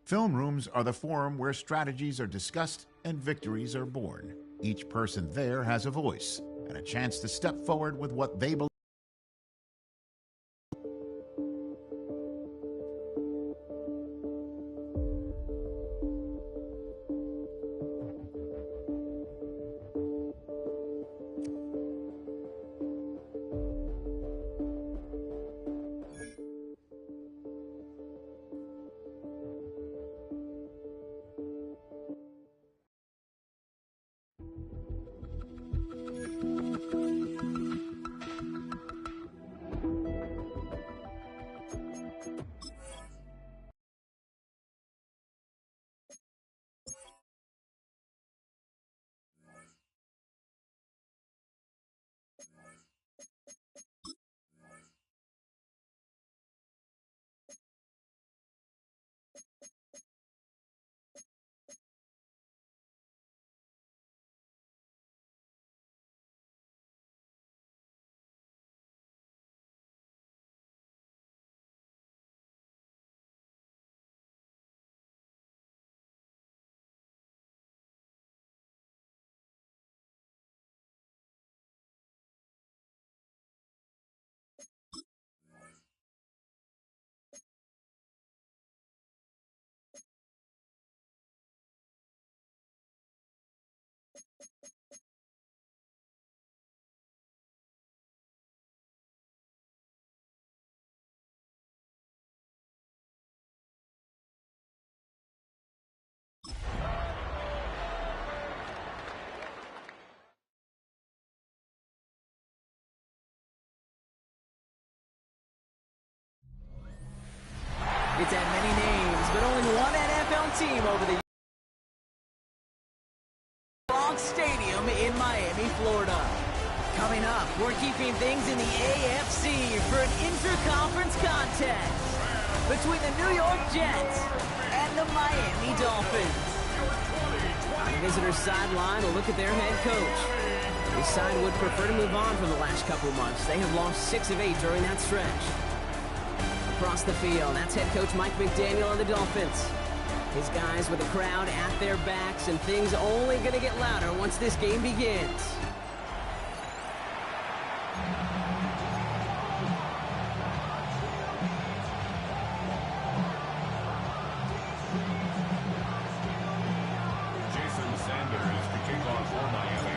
Film rooms are the forum where strategies are discussed and victories are born. Each person there has a voice and a chance to step forward with what they believe. It's had many names, but only one NFL team over the Bronx Stadium in Miami, Florida. Coming up, we're keeping things in the AFC for an interconference contest between the New York Jets and the Miami Dolphins. On the visitor's sideline, a look at their head coach. His side would prefer to move on from the last couple months. They have lost 6 of 8 during that stretch. Across the field, that's head coach Mike McDaniel of the Dolphins. His guys with the crowd at their backs, and things only going to get louder once this game begins. Jason Sanders to kick off for Miami.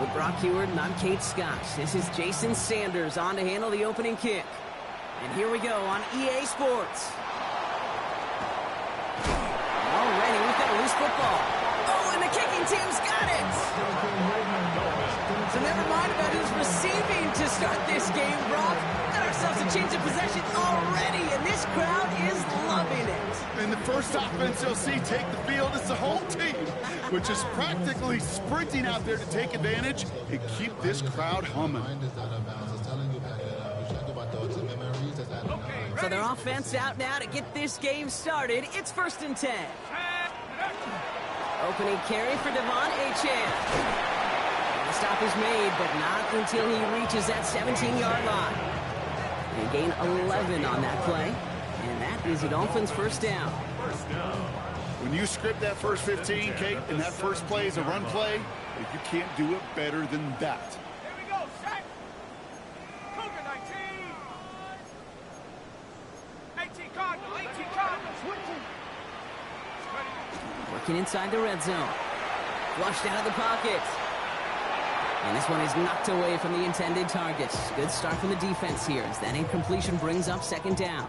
With Brock Heward and I'm Kate Scott. This is Jason Sanders on to handle the opening kick. And here we go on EA Sports. Already, we've got a loose football. Oh, and the kicking team's got it! So never mind about who's receiving to start this game, Brock. Got ourselves a change of possession already, and this crowd is loving it. And the first offense you'll see take the field is the whole team, which is practically sprinting out there to take advantage and keep this crowd humming. So their offense out now to get this game started. It's 1st and 10. Opening carry for Devon Achane. The stop is made, but not until he reaches that 17-yard line. They gain 11 on that play, and that is the Dolphins' first down. When you script that first 15, Kate, and that first play is a run play, you can't do it better than that. Working inside the red zone. Flushed out of the pocket. And this one is knocked away from the intended target. Good start from the defense here as that incompletion brings up 2nd down.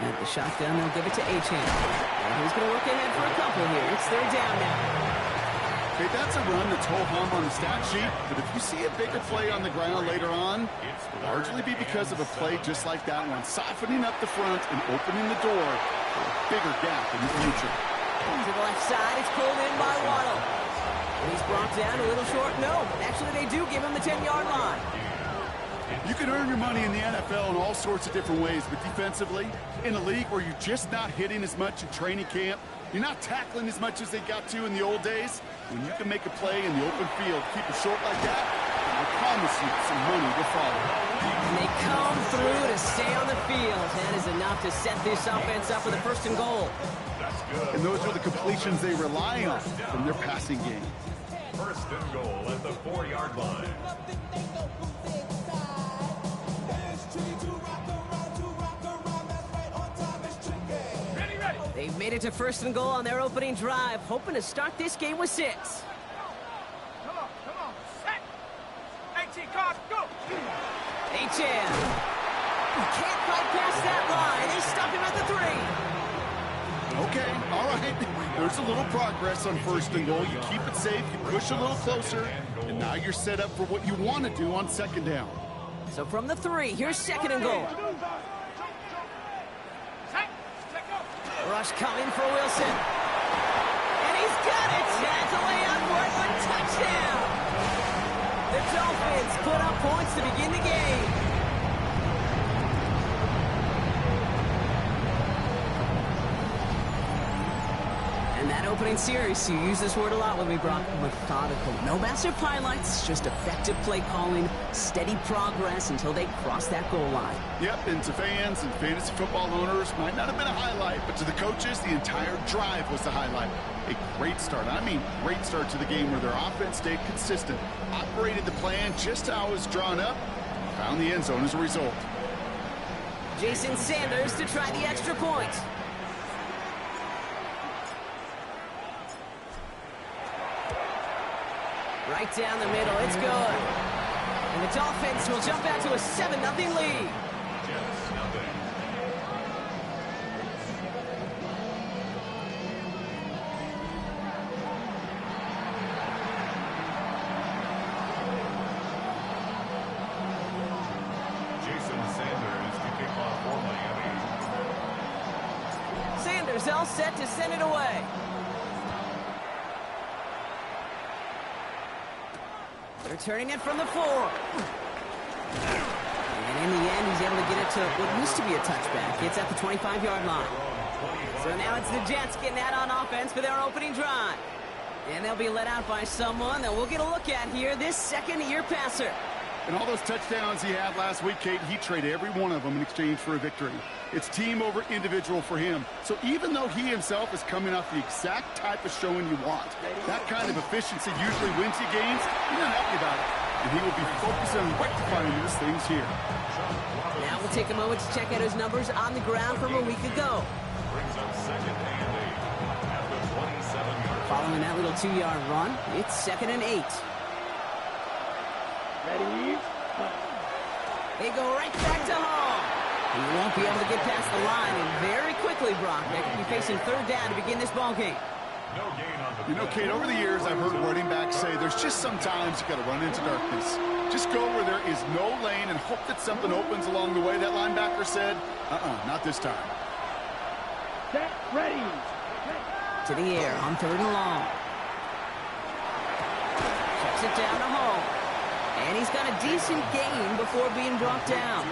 At the shotgun, they'll give it to Achane. And he's going to work ahead for a couple here. It's 3rd down now. Okay, that's a run that's ho-hum on the stat sheet, but if you see a bigger play on the ground later on, it'll largely be because of a play just like that one, softening up the front and opening the door for a bigger gap in the future. To the left side, it's pulled in by Waddle. And he's brought down a little short. No, actually they do give him the 10-yard line. You can earn your money in the NFL in all sorts of different ways, but defensively, in a league where you're just not hitting as much in training camp, you're not tackling as much as they got to in the old days, when you can make a play in the open field, keep it short like that, I promise you some money will follow. And they come through to stay on the field. That is enough to set this offense up with a 1st and goal. And those are the completions they rely on from their passing game. 1st and goal at the 4-yard line. They've made it to 1st and goal on their opening drive, hoping to start this game with 6. Come on, set. 18 cards, go. Achane. Can't fight past that line. They stop him at the 3. Okay, all right. There's a little progress on 1st and goal. You keep it safe, you push a little closer, and now you're set up for what you want to do on 2nd down. So from the 3, here's 2nd and goal. Rush coming for Wilson. And he's got it. That's a layup for it, but touchdown. The Dolphins put up points to begin the game. And that opening series, you use this word a lot with me, Brock, methodical. No massive highlights, just effective play calling, steady progress until they cross that goal line. Yep, and to fans and fantasy football owners, might not have been a highlight, but to the coaches, the entire drive was the highlight. A great start. I mean, great start to the game where their offense stayed consistent, operated the plan just how it was drawn up, found the end zone as a result. Jason Sanders to try the extra point. Right down the middle, it's good. And the Dolphins will jump out to a 7-0 lead. Jason Sanders to kick off for Miami. Sanders all set to send it away. Returning it from the 4. And in the end, he's able to get it to what used to be a touchback. It's at the 25-yard line. So now it's the Jets getting out on offense for their opening drive. And they'll be let out by someone that we'll get a look at here, this second-year passer. And all those touchdowns he had last week, Kate, he traded every one of them in exchange for a victory. It's team over individual for him. So even though he himself is coming off the exact type of showing you want, that kind of efficiency usually wins you games. You're not happy about it. And he will be focused on rectifying those things here. Now we'll take a moment to check out his numbers on the ground from a week ago. Brings up 2nd and 8 at the 27-yard. Following that little 2-yard run, it's 2nd and 8. Ready? They go right back to Hall. He won't be able to get past the line, and very quickly, Brock, they could be facing 3rd down to begin this ball game. No gain on the You know, Kate, over the years, I've heard running backs say there's just sometimes you got to run into darkness. Just go where there is no lane and hope that something opens along the way. That linebacker said, not this time. Set, ready. To the air on 3rd and long. Checks it down to Hall. And he's got a decent gain before being brought down.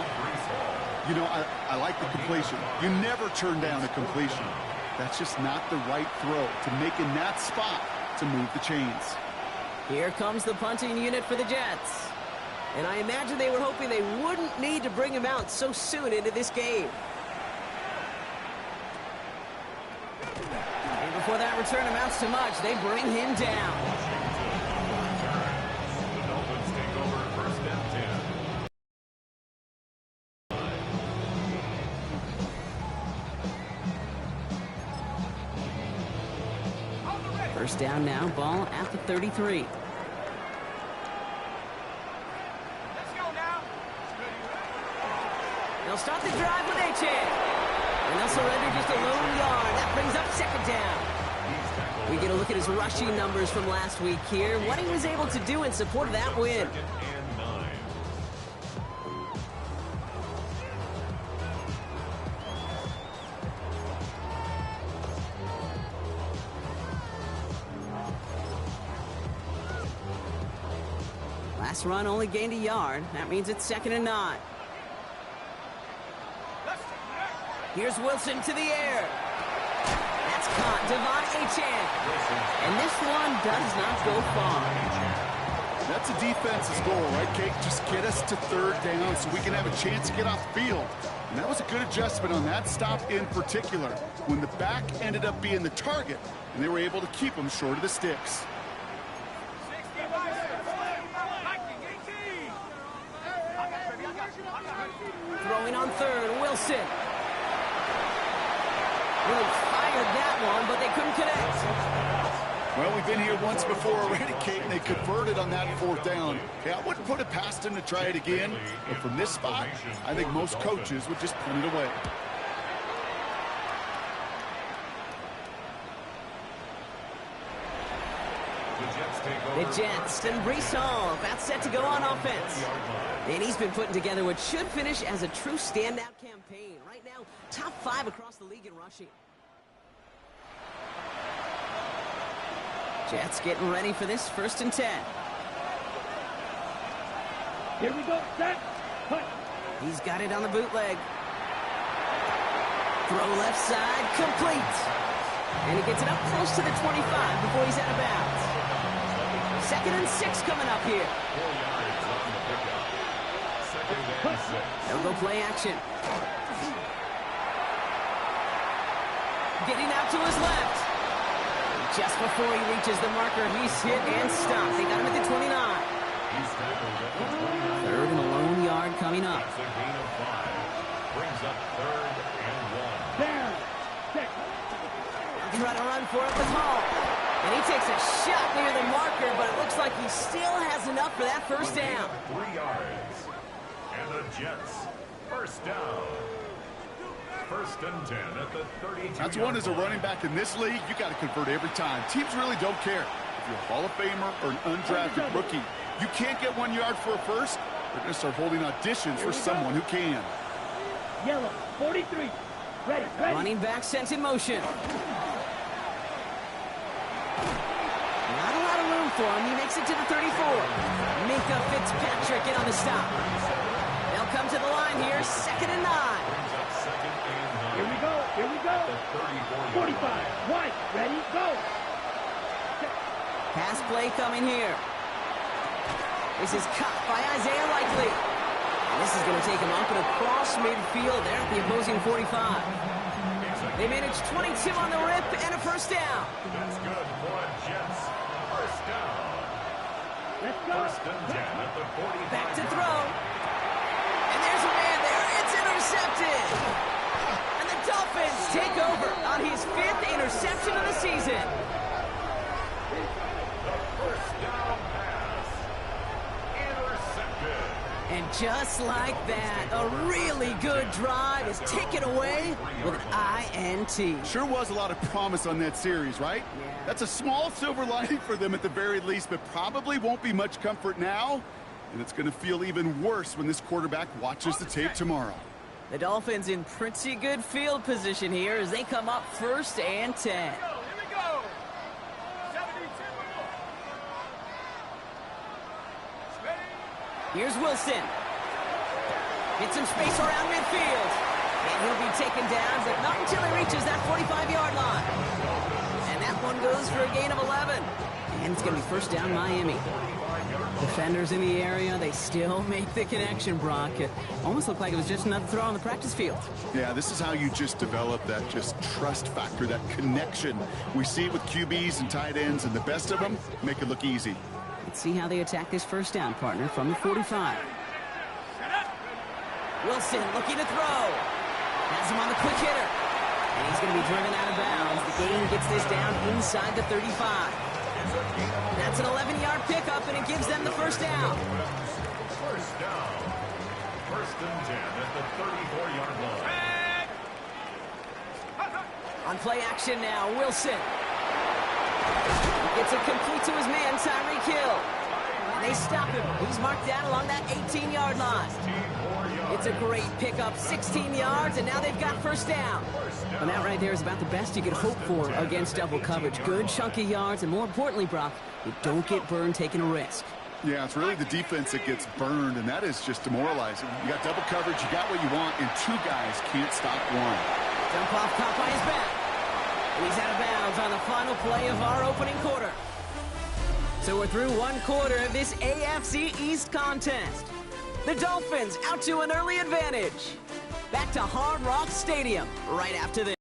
You know, I like the completion. You never turn down a completion. That's just not the right throw to make in that spot to move the chains. Here comes the punting unit for the Jets. And I imagine they were hoping they wouldn't need to bring him out so soon into this game. And before that return amounts to much, they bring him down. The Dolphins take over 1st and 10. First down now, ball at the 33. Let's go now. They'll start the drive with Achane. And they'll surrender just a lone yard. That brings up 2nd down. We get a look at his rushing numbers from last week here. What he was able to do in support of that win. 2nd and 9. Last run only gained a yard. That means it's 2nd and 9. Here's Wilson to the air. That's caught. Devon Achane. And this one does not go far. That's a defense's goal, right, Kate? Just get us to third down so we can have a chance to get off the field. And that was a good adjustment on that stop in particular, when the back ended up being the target, and they were able to keep them short of the sticks. Throwing on third, Wilson. Really fired that one, but they couldn't connect. Well, we've been here once before already, Kate, and they converted on that fourth down. Yeah, I wouldn't put it past them to try it again, but from this spot, I think most coaches would just punt it away. The Jets and Breece Hall about set to go on offense. And he's been putting together what should finish as a true standout campaign. Right now, top 5 across the league in rushing. Jets getting ready for this 1st and 10. Here we go, set, punt. He's got it on the bootleg. Throw left side, complete. And he gets it up close to the 25 before he's out of bounds. 2nd and 6 coming up here. 4 yards on the pickup. 2nd and 6. They'll go play action. Getting out to his left. Just before he reaches the marker, he's hit and stopped. They got him at the 29. He's tackled at the 29. 3rd and a lone yard coming up. That's a gain of 5. Brings up 3rd and 1. Down, 6. They'll try to run for it with Hall. And he takes a shot near the marker, but it looks like he still has enough for that first down. 3 yards. And the Jets, 1st down. 1st and 10 at the 32. That's one as a running back in this league, you got to convert every time. Teams really don't care. If you're a Hall of Famer or an undrafted rookie, you can't get 1 yard for a first, they're going to start holding auditions for someone who can. Yellow, 43. Ready. Running back sent in motion. Not a lot of room for him. He makes it to the 34. Minkah Fitzpatrick in on the stop. They'll come to the line here, 2nd and 9. Here we go. 45. White, ready, go. Pass play coming here. This is caught by Isaiah Likely. And this is going to take him up and across midfield there at the opposing 45. They managed 22 on the rip and a first down. That's good for the Jets. 1st down. Let's go. 1st and 10 at the 45. Back to throw. And there's a man there. It's intercepted. And the Dolphins take over on his 5th interception of the season. The 1st down pass. Intercepted. And just like that, a really good drive is taken away with an INT. Sure was a lot of promise on that series, right? Yeah. That's a small silver lining for them at the very least, but probably won't be much comfort now. And it's going to feel even worse when this quarterback watches the tape tomorrow. The Dolphins in pretty good field position here as they come up 1st and 10. Here we go. 72. Ready. Here's Wilson. Get some space around midfield. And he'll be taken down, but not until he reaches that 45-yard line. And that one goes for a gain of 11. And it's going to be 1st down Miami. Defenders in the area, they still make the connection, Brock. It almost looked like it was just another throw on the practice field. Yeah, this is how you just develop that just trust factor, that connection. We see it with QBs and tight ends, and the best of them make it look easy. Let's see how they attack this first down, partner, from the 45. Wilson looking to throw. Has him on the quick hitter. And he's going to be driven out of bounds. The gain gets this down inside the 35. That's an 11-yard pickup, and it gives them the first down. 1st down. 1st and 10 at the 34-yard line. On play action now, Wilson. Gets it complete to his man, Tyreek Hill. And they stop him. He's marked down along that 18-yard line. It's a great pickup, 16 yards, and now they've got first down. And that right there is about the best you could hope for against double coverage. Good chunky yards, and more importantly, Brock, you don't get burned taking a risk. Yeah, it's really the defense that gets burned, and that is just demoralizing. You got double coverage, you got what you want, and 2 guys can't stop one. Dump off caught by his back. And he's out of bounds on the final play of our opening quarter. So we're through one quarter of this AFC East contest. The Dolphins out to an early advantage. Back to Hard Rock Stadium right after this.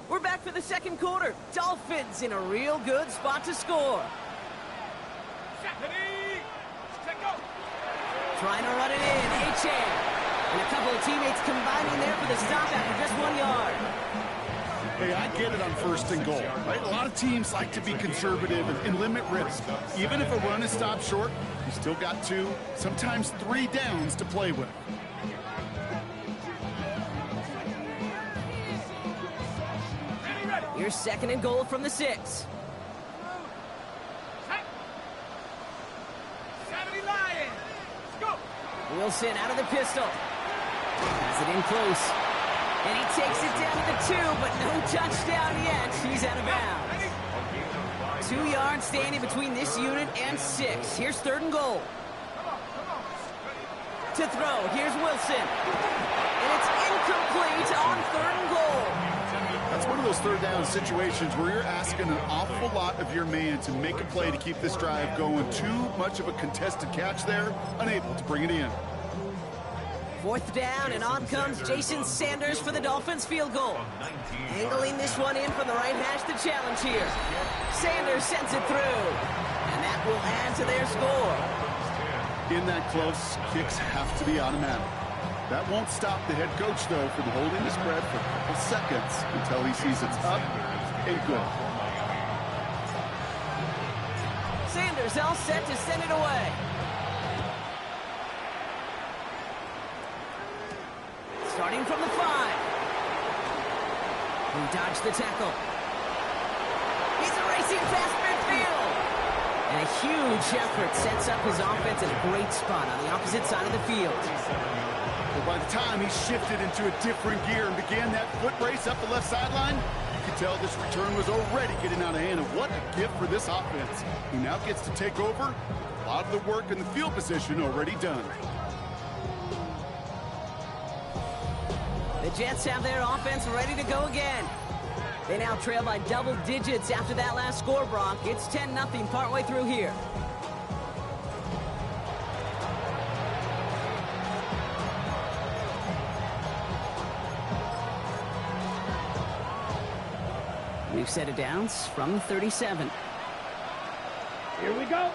We're back for the second quarter. Dolphins in a real good spot to score. Trying to run it in, Achane. And a couple of teammates combining there for the stop after just 1 yard. Hey, I get it on first and goal, right? A lot of teams like to be conservative and limit risk. Even if a run is stopped short, you still got 2, sometimes 3 downs to play with. Here's second and goal from the 6. Wilson out of the pistol. Has it in close. And he takes it down to the 2, but no touchdown yet. He's out of bounds. 2 yards standing between this unit and 6. Here's third and goal. To throw, here's Wilson. And it's incomplete on third and goal. That's one of those third down situations where you're asking an awful lot of your man to make a play to keep this drive going. Too much of a contested catch there, unable to bring it in. Fourth down, and on comes Jason Sanders for the Dolphins field goal. Angling this one in from the right hash to challenge here. Sanders sends it through, and that will add to their score. In that close, kicks have to be automatic. That won't stop the head coach, though, from holding the spread for a couple seconds until he sees it's up and good. Sanders all set to send it away. Starting from the 5. He dodged the tackle. He's racing past midfield. And a huge effort sets up his offense in a great spot on the opposite side of the field. Well, by the time he shifted into a different gear and began that foot race up the left sideline, you could tell this return was already getting out of hand. And what a gift for this offense, who now gets to take over. A lot of the work in the field position already done. The Jets have their offense ready to go again. They now trail by double digits after that last score, Brock. It's 10-0 partway through here. We've set it down from the 37. Here we go.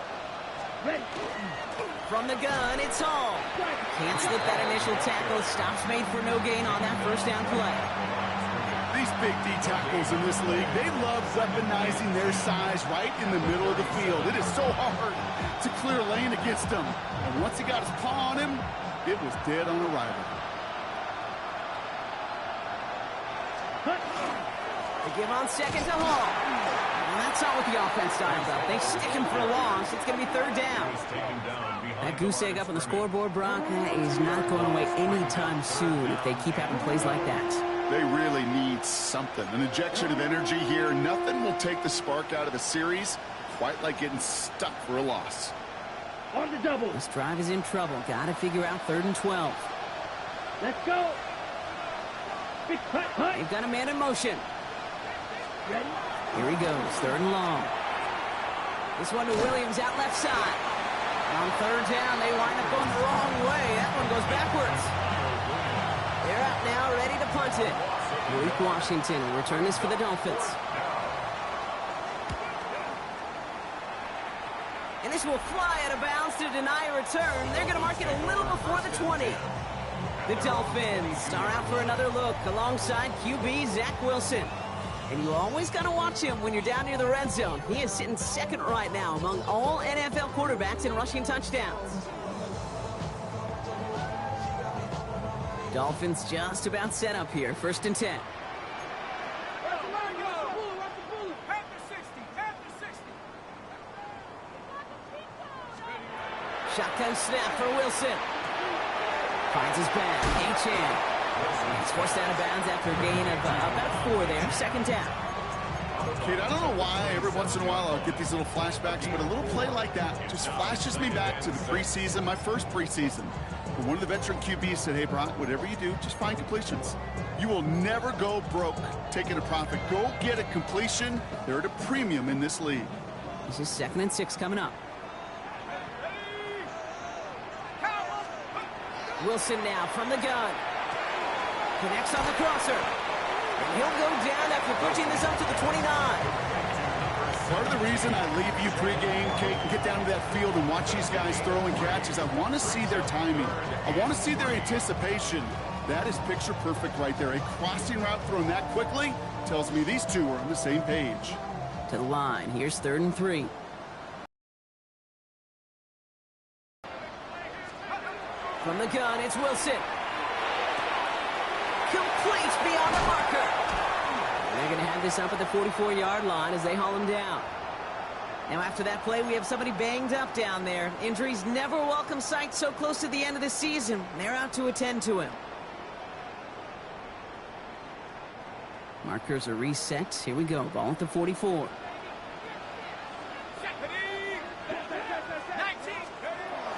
Ready. From the gun, it's Hall. Can't slip that initial tackle. Stops made for no gain on that first down play. These big D tackles in this league, they love weaponizing their size right in the middle of the field. It is so hard to clear lane against them. And once he got his paw on him, it was dead on arrival. They give on second to Hall. And that's not what the offense dialed up. They stick him for a loss. It's going to be third down. That goose egg up on the scoreboard, Brock, is not going away anytime soon if they keep having plays like that. They really need something. An injection of energy here. Nothing will take the spark out of the series quite like getting stuck for a loss. On the double. This drive is in trouble. Got to figure out 3rd and 12. Let's go. Big cut. They've got a man in motion. Ready. Here he goes, 3rd and long. This one to Williams out left side. On 3rd down, they wind up going the wrong way. That one goes backwards. They're out now, ready to punt it. Malik Washington will return this for the Dolphins. And this will fly out of bounds to deny a return. They're going to mark it a little before the 20. The Dolphins are out for another look alongside QB Zach Wilson. And you always got to watch him when you're down near the red zone. He is sitting second right now among all NFL quarterbacks in rushing touchdowns. Dolphins just about set up here. 1st and 10. Shotgun snap for Wilson. Finds his back. Achane. He's forced out of bounds after a gain of about 4 there. Second down. Kid, I don't know why every once in a while I'll get these little flashbacks, but a little play like that just flashes me back to the preseason, my first preseason. But one of the veteran QBs said, hey, Brock, whatever you do, just find completions. You will never go broke taking a profit. Go get a completion. They're at a premium in this league. This is 2nd and 6 coming up. Wilson now from the gun. Connects on the crosser. And he'll go down after pushing this up to the 29. Part of the reason I leave you pregame, Kate, and get down to that field and watch these guys throw and catch is I want to see their timing. I want to see their anticipation. That is picture perfect right there. A crossing route thrown that quickly tells me these two are on the same page. To the line. Here's 3rd and 3. From the gun, it's Wilson. Complete beyond the marker. And they're going to have this up at the 44-yard line as they haul him down. Now after that play, we have somebody banged up down there. Injuries never a welcome sight so close to the end of the season. They're out to attend to him. Markers are reset. Here we go. Ball at the 44.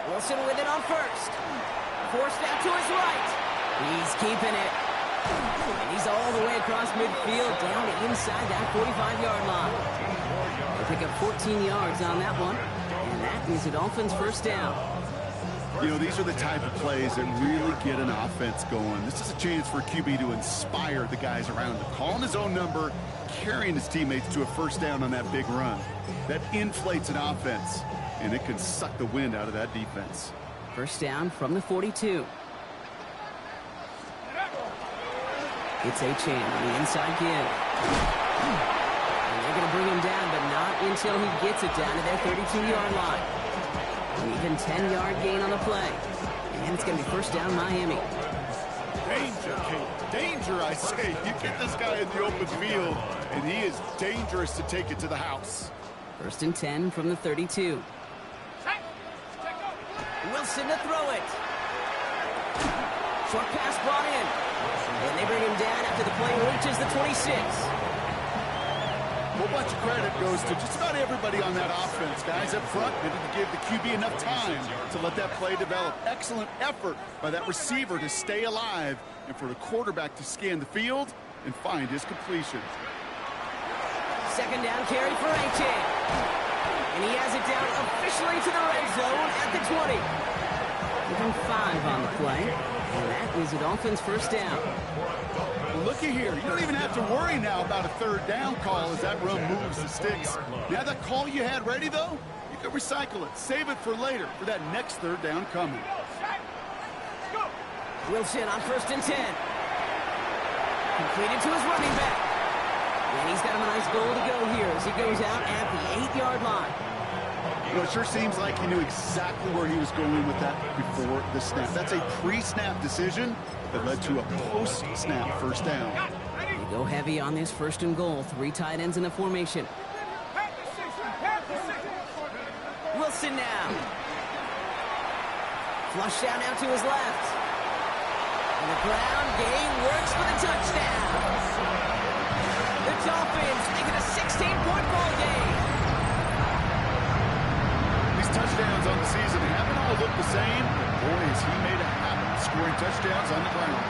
Wilson with it on first. Forced out to his right. He's keeping it. And he's all the way across midfield down to inside that 45-yard line. They pick up 14 yards on that one. And that is the Dolphins' first down. You know, these are the type of plays that really get an offense going. This is a chance for a QB to inspire the guys around him. Calling his own number, carrying his teammates to a first down on that big run. That inflates an offense, and it can suck the wind out of that defense. First down from the 42. It's Achane on the inside give. And they're going to bring him down, but not until he gets it down to their 32-yard line. An even 10-yard gain on the play. And it's going to be first down Miami. Danger, Kate. Danger, I say. You get this guy in the open field, and he is dangerous to take it to the house. 1st and 10 from the 32. Wilson to throw it. Short pass brought in. And they bring him down after the play reaches the 26. A whole bunch of credit goes to just about everybody on that offense. Guys up front needed to give the QB enough time to let that play develop. Excellent effort by that receiver to stay alive and for the quarterback to scan the field and find his completion. 2nd down carry for Achane. And he has it down officially to the red zone at the 20. Give him 5 on the play. And that is the Dolphins' first down. Looky here. You don't even have to worry now about a 3rd down call as that run moves the sticks. Now that call you had ready, though, you can recycle it. Save it for later for that next 3rd down coming. Wilson on 1st and 10. Completed to his running back. And he's got him a nice goal to go here as he goes out at the 8-yard line. You know, it sure seems like he knew exactly where he was going with that before the snap. That's a pre-snap decision that led to a post-snap first down. They go heavy on this 1st and goal. 3 tight ends in the formation. Wilson now. Flush down out to his left. And the ground game works for the touchdown. The Dolphins make it a 16-point ball game. These touchdowns on the season haven't all looked the same, but boy, has he made it happen, scoring touchdowns on the ground.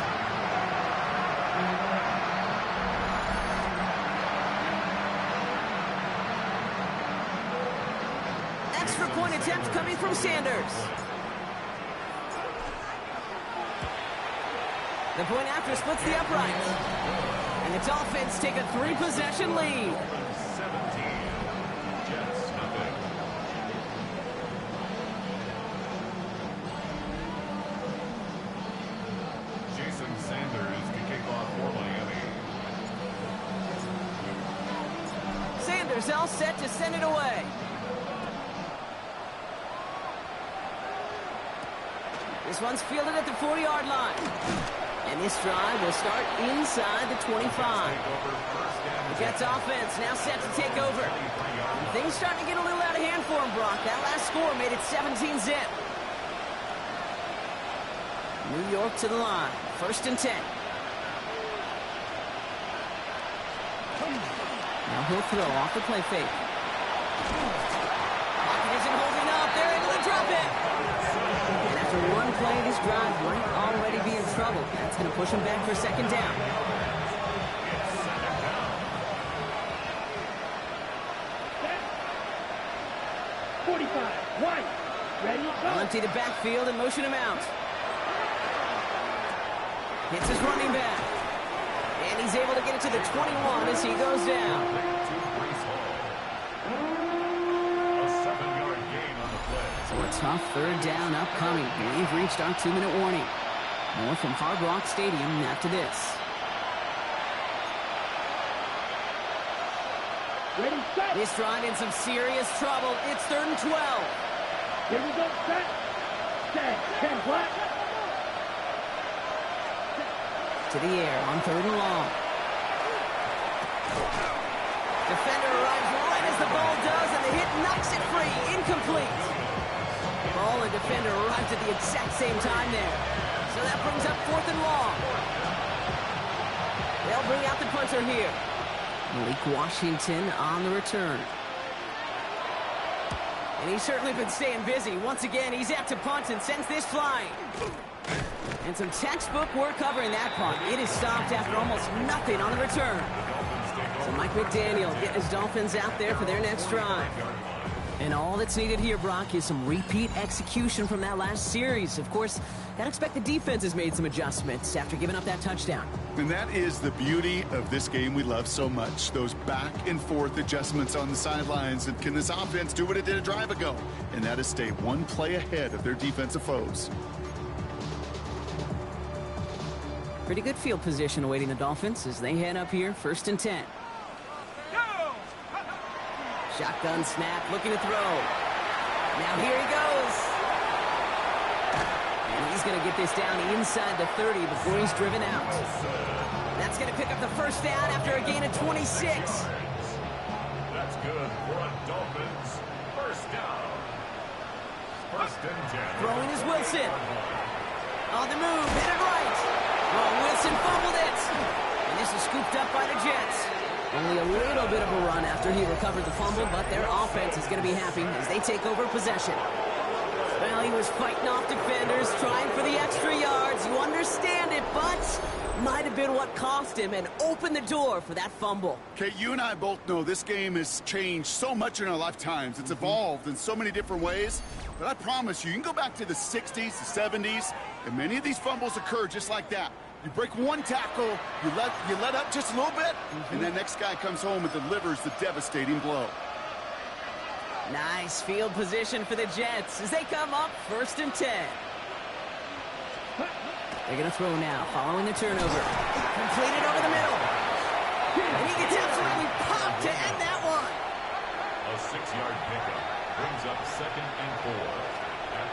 Extra point attempt coming from Sanders. The point after splits the uprights. And the Dolphins take a 3-possession lead. 17. Jets, nothing. Jason Sanders to kick off for Miami. Sanders all set to send it away. This one's fielded at the 40-yard line. And this drive will start inside the 25. The Jets offense now set to take over. And things starting to get a little out of hand for him, Brock. That last score made it 17-zip. New York to the line. 1st and 10. Now he'll throw off the play fake. Pocket isn't holding up. They're able to drop it. And after one play, this drive might already be in trouble. That's going to push him back for 2nd down. Set. 45. Wide. Ready, go. They'll empty the backfield and motion him out. Hits his running back. And he's able to get it to the 21 as he goes down. A 7-yard gain on the play. So a tough 3rd down upcoming. We've reached our 2-minute warning. More from Hard Rock Stadium after this. Ready, set. This drive in some serious trouble. It's 3rd and 12. Here we go, set. Set. 10 flat. To the air on 3rd and long. Defender arrives right as the ball does, and the hit knocks it free. Incomplete. Ball and defender arrived at the exact same time there. So that brings up 4th and long. They'll bring out the punter here. Malik Washington on the return. And he's certainly been staying busy. Once again, he's out to punt and sends this flying. And some textbook work covering that punt. It is stopped after almost nothing on the return. So Mike McDaniel getting his Dolphins out there for their next drive. And all that's needed here, Brock, is some repeat execution from that last series. Of course, gotta expect the defense has made some adjustments after giving up that touchdown. And that is the beauty of this game we love so much. Those back and forth adjustments on the sidelines. And can this offense do what it did a drive ago? And that is stay one play ahead of their defensive foes. Pretty good field position awaiting the Dolphins as they head up here, 1st and 10. Shotgun snap, looking to throw. Now here he goes. And he's going to get this down inside the 30 before he's driven out. That's going to pick up the 1st down after a gain of 26. That's good for a Dolphins 1st down. 1st and 10. Throwing is Wilson. On the move, hit it right. Oh, Wilson fumbled it. And this is scooped up by the Jets. Only a little bit of a run after he recovered the fumble, but their offense is going to be happy as they take over possession. Well, he was fighting off defenders, trying for the extra yards. You understand it, but might have been what cost him and opened the door for that fumble. Okay, you and I both know this game has changed so much in our lifetimes. It's evolved in so many different ways. But I promise you, you can go back to the 60s, the 70s, and many of these fumbles occur just like that. You break one tackle, you let up just a little bit, and the next guy comes home and delivers the devastating blow. Nice field position for the Jets as they come up 1st and 10. They're going to throw now, following the turnover. Completed over the middle. And he gets absolutely popped to end that one. A 6-yard pickup brings up 2nd and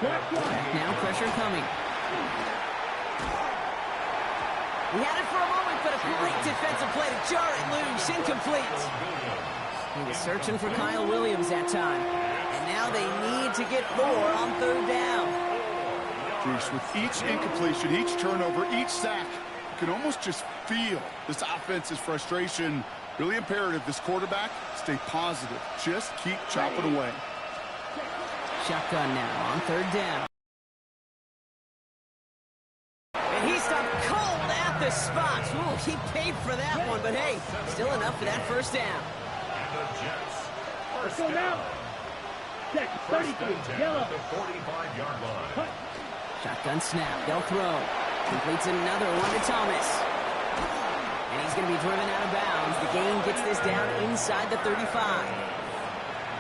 4. Now pressure coming. He had it for a moment, but a great defensive play to jar it loose. Incomplete. He was searching for Kyle Williams that time. And now they need to get 4 on 3rd down. Bruce, with each incompletion, each turnover, each sack, you can almost just feel this offense's frustration. Really imperative this quarterback stay positive. Just keep chopping away. Shotgun now on 3rd down. And he stopped cold at the spot. Ooh, he paid for that one, but hey, still enough for that 1st down. And the Jets Let's 1st go now. down. Set. 1st 33. and 10 Yellow. at the 45-yard line. Cut. Shotgun snap. They'll throw. Completes another one to Thomas. And he's going to be driven out of bounds. The gain gets this down inside the 35.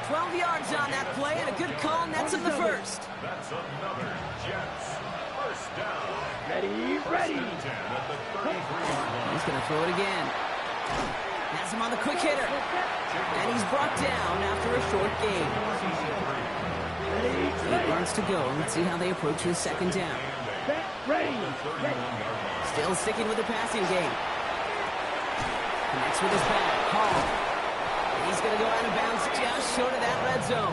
12 yards on that play and a good call nets him the 1st. That's another Jets 1st down. Ready, 1st ready. and 10 at the 33-yard line. He's going to throw it again. Has him on the quick hitter. And he's brought down after a short gain. 8 yards to go. Let's see how they approach this 2nd down. Set. Ready. Ready. Still sticking with the passing game. Connects with his back. Hall. And he's going to go out of bounds just short of that red zone.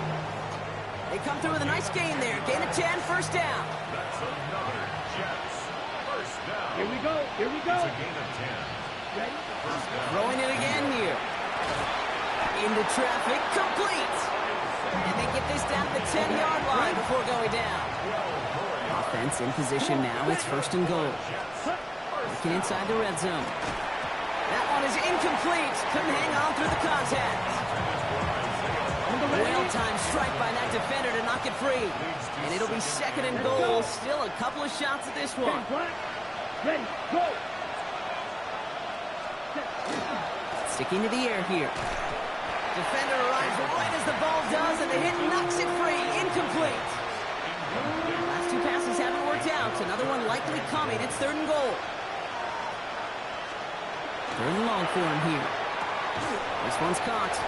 They come through with a nice gain there. Gain of 10, 1st down. That's another Jets Here we go. It's a gain of 10. Ready? First down. Throwing it again here. Into traffic, complete. And they get this down to the 10-yard line before going down. Offense in position now. It's first and goal. Looking inside the red zone. That one is incomplete. Couldn't hang on through the contact. Well-timed strike by that defender to knock it free. And it'll be second and goal. Still a couple of shots at this one. Ready, go. Sticking to the air here. Defender arrives right as the ball does, and the hit knocks it free. Incomplete. Last two passes haven't worked out. Another one likely coming. It's third and goal. Third and long for him here. This one's caught.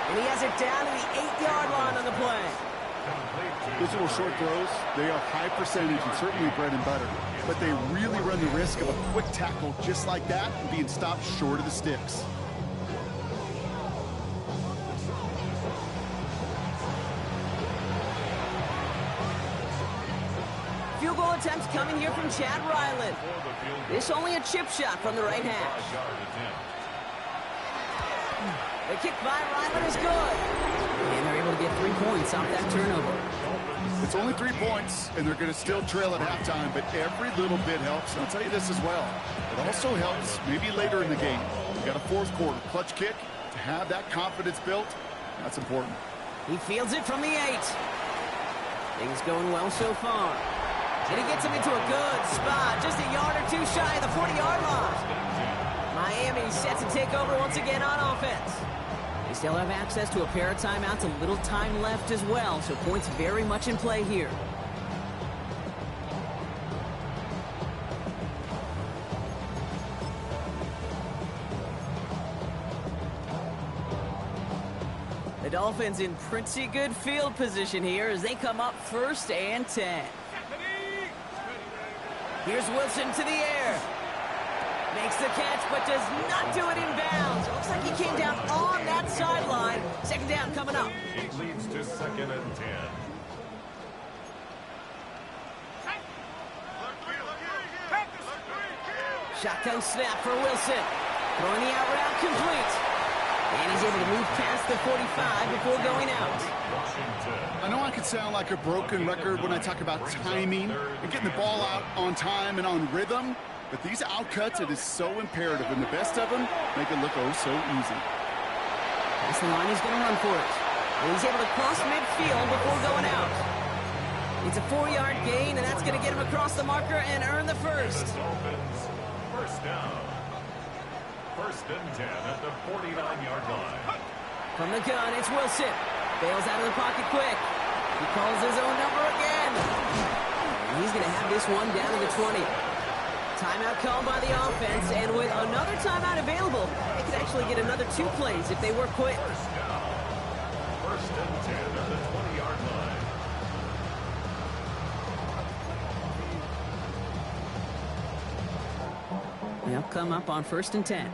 And he has it down to the 8-yard line on the play. Those little short throws, they are high percentage and certainly bread and butter. But they really run the risk of a quick tackle just like that and being stopped short of the sticks. Field goal attempt coming here from Chad Ryland. This only a chip shot from the right hash. The kick by Ryland is good. And they're able to get 3 points off that turnover. It's only 3 points, and they're going to still trail at halftime, but every little bit helps. And I'll tell you this as well. It also helps maybe later in the game. You got a fourth quarter clutch kick to have that confidence built. That's important. He fields it from the 8. Things going well so far. And he gets him into a good spot, just a yard or two shy of the 40-yard line. Miami set to take over once again on offense. They still have access to a pair of timeouts, a little time left as well, so points very much in play here. The Dolphins in pretty good field position here as they come up first and 10. Here's Wilson to the air. Makes the catch, but does not do it in bounds. Looks like he came down on that sideline. Second down coming up. It leads to second and 10. Shotgun snap for Wilson. Throwing the out route complete. And he's able to move past the 45 before going out. I know I could sound like a broken record when I talk about timing and getting the ball out on time and on rhythm, but these outcuts, it is so imperative, and the best of them make it look oh so easy. That's the line, he's going to run for it. And he's able to cross midfield before going out. It's a 4-yard gain, and that's going to get him across the marker and earn the first. Dolphins, first down. First and 10 at the 49-yard line. From the gun, it's Wilson. Bails out of the pocket quick. He calls his own number again. And he's going to have this one down to the 20. Timeout called by the offense, and with another timeout available, they could actually get another 2 plays if they work quick. First down. First and 10 at the 20-yard line. They'll come up on first and 10.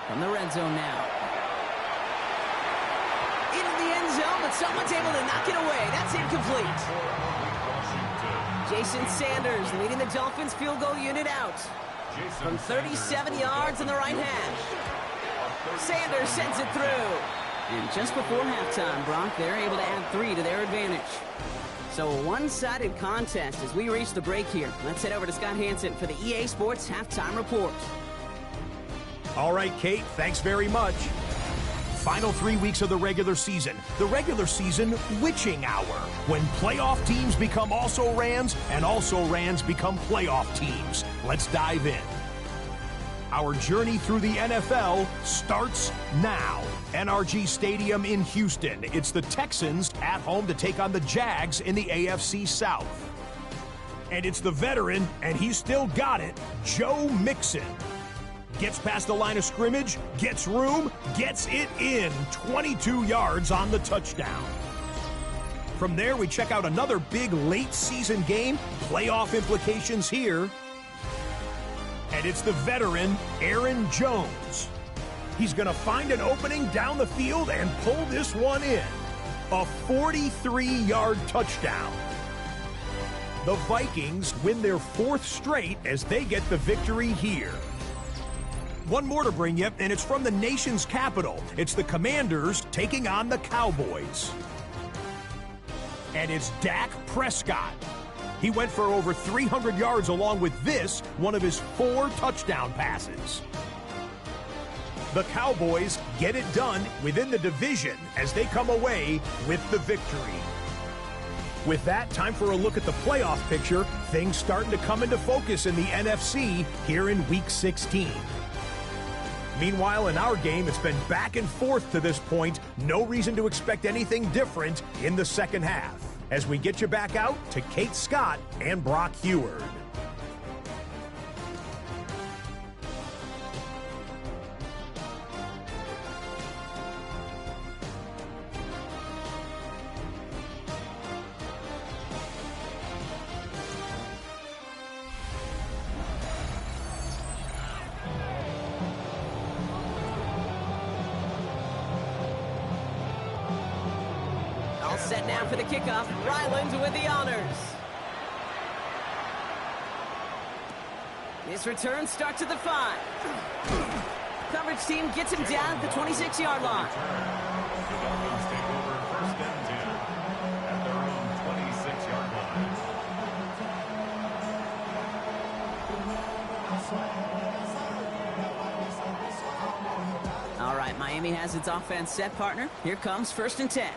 From the red zone now. Into the end zone, but someone's able to knock it away. That's incomplete. Jason Sanders leading the Dolphins field goal unit out. From 37 yards in the right hash. Sanders sends it through. And just before halftime, Brock, they're able to add 3 to their advantage. So a one-sided contest as we reach the break here. Let's head over to Scott Hansen for the EA Sports Halftime Report. All right, Kate, thanks very much. Final 3 weeks of the regular season. The regular season witching hour, when playoff teams become also-rans and also-rans become playoff teams. Let's dive in. Our journey through the NFL starts now. NRG Stadium in Houston. It's the Texans at home to take on the Jags in the AFC South. And it's the veteran, and he's still got it, Joe Mixon. Gets past the line of scrimmage, gets room, gets it in, 22 yards on the touchdown. From there, we check out another big late-season game, playoff implications here. And it's the veteran, Aaron Jones. He's going to find an opening down the field and pull this one in. A 43-yard touchdown. The Vikings win their 4th straight as they get the victory here. One more to bring you, and it's from the nation's capital. It's the Commanders taking on the Cowboys. And it's Dak Prescott. He went for over 300 yards along with this, one of his 4 touchdown passes. The Cowboys get it done within the division as they come away with the victory. With that, time for a look at the playoff picture. Things starting to come into focus in the NFC here in Week 16. Meanwhile, in our game, it's been back and forth to this point. No reason to expect anything different in the second half. As we get you back out to Kate Scott and Brock Heward. Set now for the kickoff. Ryland with the honors. This return starts at the 5. Coverage team gets him down at the 26-yard line. The Dolphins take over 1st and 10 at their own 26-yard line. All right, Miami has its offense set, partner. Here comes 1st and 10.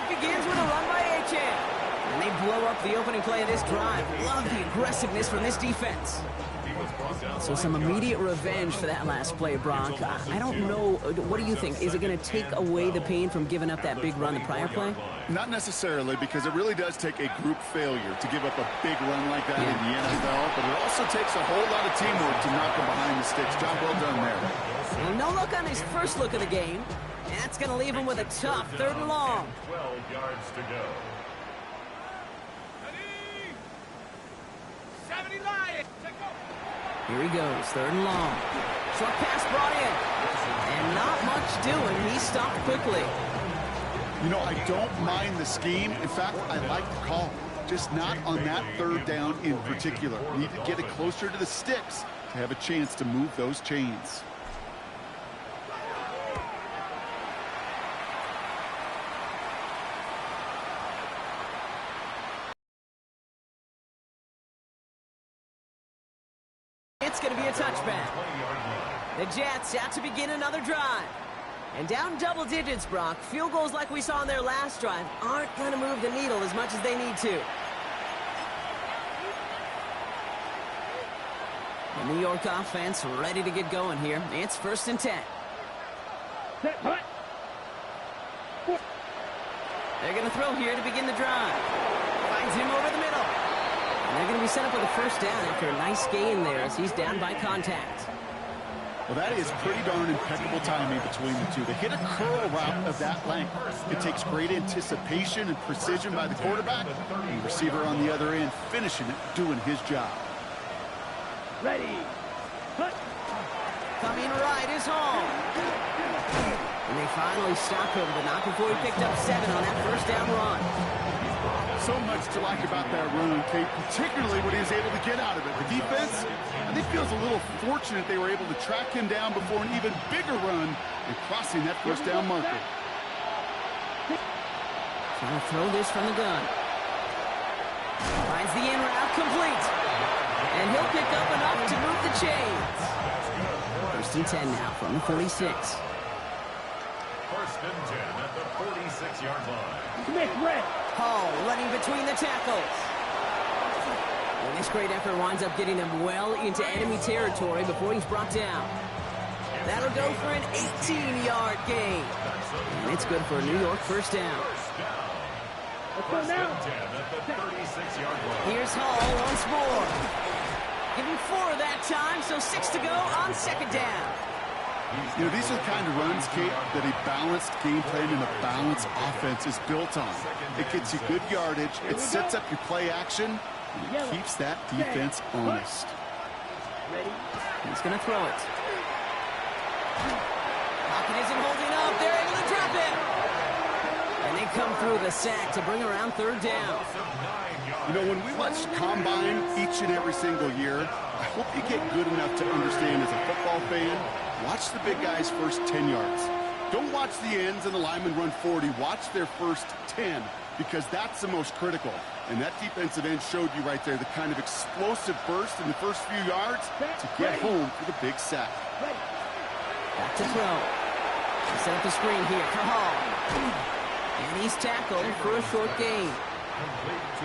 Begins with a run by Achane. And they blow up the opening play of this drive. Love the aggressiveness from this defense. So some immediate revenge for that last play, Brock. I don't know. What do you think? Is it going to take away the pain from giving up that big run the prior play? Not necessarily, because it really does take a group failure to give up a big run like that in the NFL, but it also takes a whole lot of teamwork to knock them behind the sticks. Job well done there. Well, no look on his first look of the game. That's going to leave him with a tough 3rd and long. 12 yards to go. Here he goes, 3rd and long. Short pass brought in. And not much doing. He stopped quickly. You know, I don't mind the scheme. In fact, I like the call. Just not on that 3rd down in particular. Need to get it closer to the sticks to have a chance to move those chains. It's going to be a touchback. The Jets out to begin another drive. And down double digits, Brock. Field goals like we saw in their last drive aren't going to move the needle as much as they need to. The New York offense ready to get going here. It's 1st and 10. They're going to throw here to begin the drive. Finds him over the middle. And they're going to be set up with a 1st down after a nice gain there as he's down by contact. Well, that is pretty darn impeccable timing between the two. They hit a curl route of that length. It takes great anticipation and precision by the quarterback. And the receiver on the other end finishing it, doing his job. Ready. Cut. Coming right is Hall. And they finally stopped him, but not before he picked up 7 on that 1st down run. So much to like about that run, Kate, particularly what he was able to get out of it. The defense, I think, feels a little fortunate they were able to track him down before an even bigger run and crossing that 1st down marker. Trying to throw this from the gun. Finds the in route complete. And he'll pick up enough to move the chains. 1st and 10 now from the 46. 1st and 10 at the 46-yard line. Smith, red. Hall running between the tackles. And this great effort winds up getting him well into enemy territory before he's brought down. That'll go for an 18-yard gain. And it's good for a New York 1st down. Let's go now. Here's Hall once more. Give him 4 that time, so 6 to go on 2nd down. You know, these are the kind of runs, Kate, that a balanced game plan and a balanced offense is built on. It gets you good yardage, it sets up your play action, and it keeps that defense honest. Ready. He's going to throw it. Pocket isn't holding up. They're able to drop it. come through the sack to bring around third down. You know, when we watch Combine each and every single year, I hope you get good enough to understand as a football fan, watch the big guys' first 10 yards. Don't watch the ends and the linemen run 40. Watch their first 10, because that's the most critical. And that defensive end showed you right there the kind of explosive burst in the first few yards to get home for the big sack. Back to throw. Set up the screen here for Hall. And he's tackled for a short gain.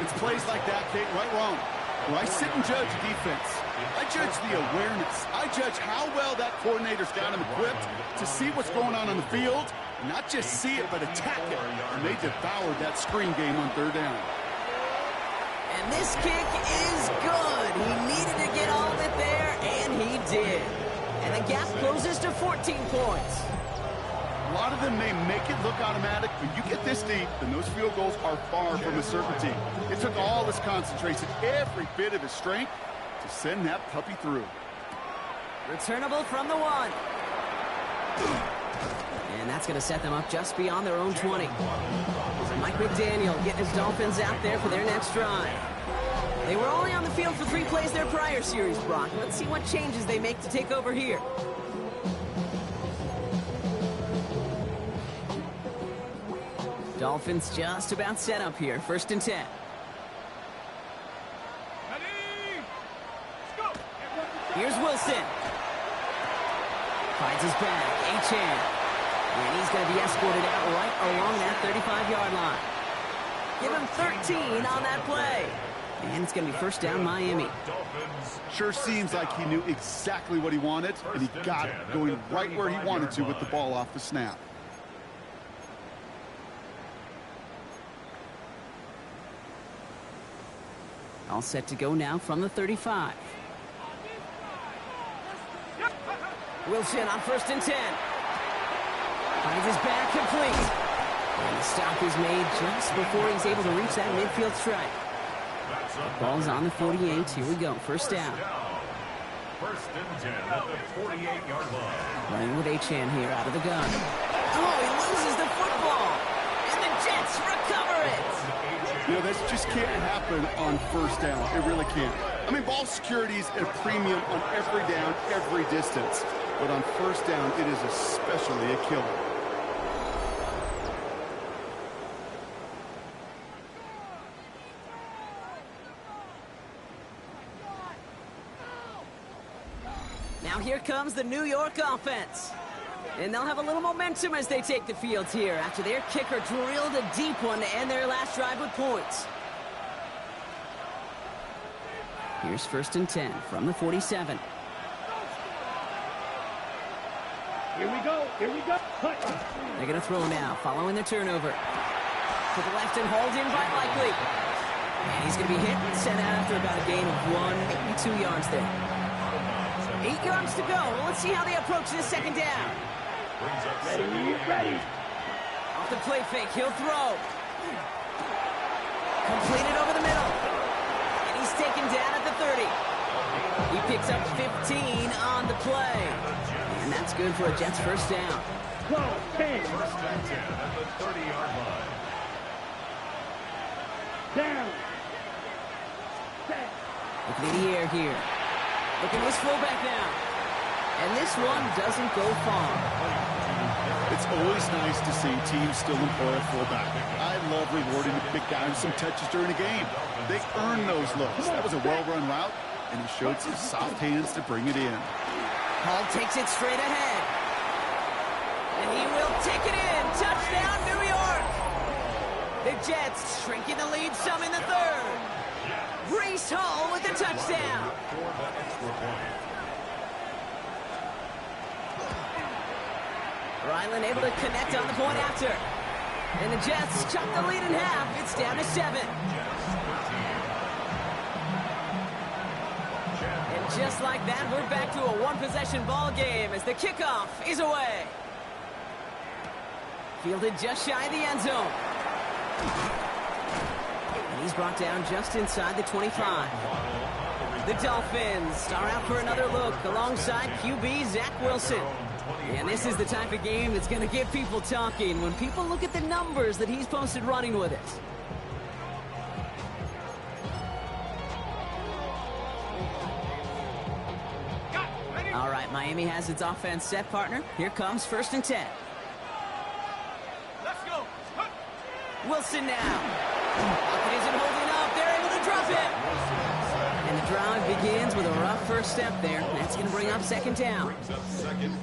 It's plays like that, Kate, right wrong. When I sit and judge defense, I judge the awareness. I judge how well that coordinator's got him equipped to see what's going on the field, and not just see it, but attack it. And they devoured that screen game on third down. And this kick is good. He needed to get all of it there, and he did. And the gap closes to 14 points. A lot of them may make it look automatic, but you get this deep, and those field goals are far from a certainty. It took all his concentration, every bit of his strength, to send that puppy through. Returnable from the 1. And that's going to set them up just beyond their own 20. Mike McDaniel getting his Dolphins out there for their next drive. They were only on the field for 3 plays their prior series, Brock. Let's see what changes they make to take over here. Dolphins just about set up here. 1st and 10. Here's Wilson. Finds his back. Achane. And he's going to be escorted out right along that 35-yard line. Give him 13 on that play. And it's going to be 1st down Miami. Sure seems like he knew exactly what he wanted, and he got it, going right where he wanted to with the ball off the snap. All set to go now from the 35. Wilson on 1st and 10. Finds his back complete. And the stop is made just before he's able to reach that midfield strike. Ball's on the 48. Here we go. 1st down. 1st and 10 at the 48-yard line. Running with Achane here out of the gun. Oh, he loses the football. And the Jets recover it. You know, this just can't happen on 1st down. It really can't. I mean, ball security is at a premium on every down, every distance. But on 1st down, it is especially a killer. Now here comes the New York offense. And they'll have a little momentum as they take the field here after their kicker drilled a deep one to end their last drive with points. Here's 1st and 10 from the 47. Here we go. Here we go. They're going to throw now, following the turnover. To the left and hauled in by Likely. And he's going to be hit and sent out after about a gain of 1, maybe 2 yards there. 8 yards to go. Well, let's see how they approach this 2nd down. Ready. Off the play fake, he'll throw. Completed over the middle. And he's taken down at the 30. He picks up 15 on the play. And that's good for a Jets 1st down. 12, 10. 1st and 10 at the 30-yard line. Down. Set. Looking in the air here. Looking at his fullback now. And this one doesn't go far. It's always nice to see teams still employ a fullback. I love rewarding the big guy with some touches during a game. They earn those looks. That was a well-run route, and he showed some soft hands to bring it in. Hall takes it straight ahead. And he will take it in. Touchdown, New York. The Jets shrinking the lead some in the 3rd. Breece Hall with the touchdown. Ryland able to connect on the point after. And the Jets chop the lead in half. It's down to 7. And just like that, we're back to a 1-possession ball game as the kickoff is away. Fielded just shy of the end zone. And he's brought down just inside the 25. The Dolphins are out for another look alongside QB Zach Wilson. And this is the type of game that's going to get people talking when people look at the numbers that he's posted running with it. All right, Miami has its offense set, partner. Here comes 1st and 10. Let's go. Wilson now. Pocket isn't holding up. They're able to drop it. And the drive begins with a rough first step there. That's going to bring up 2nd down.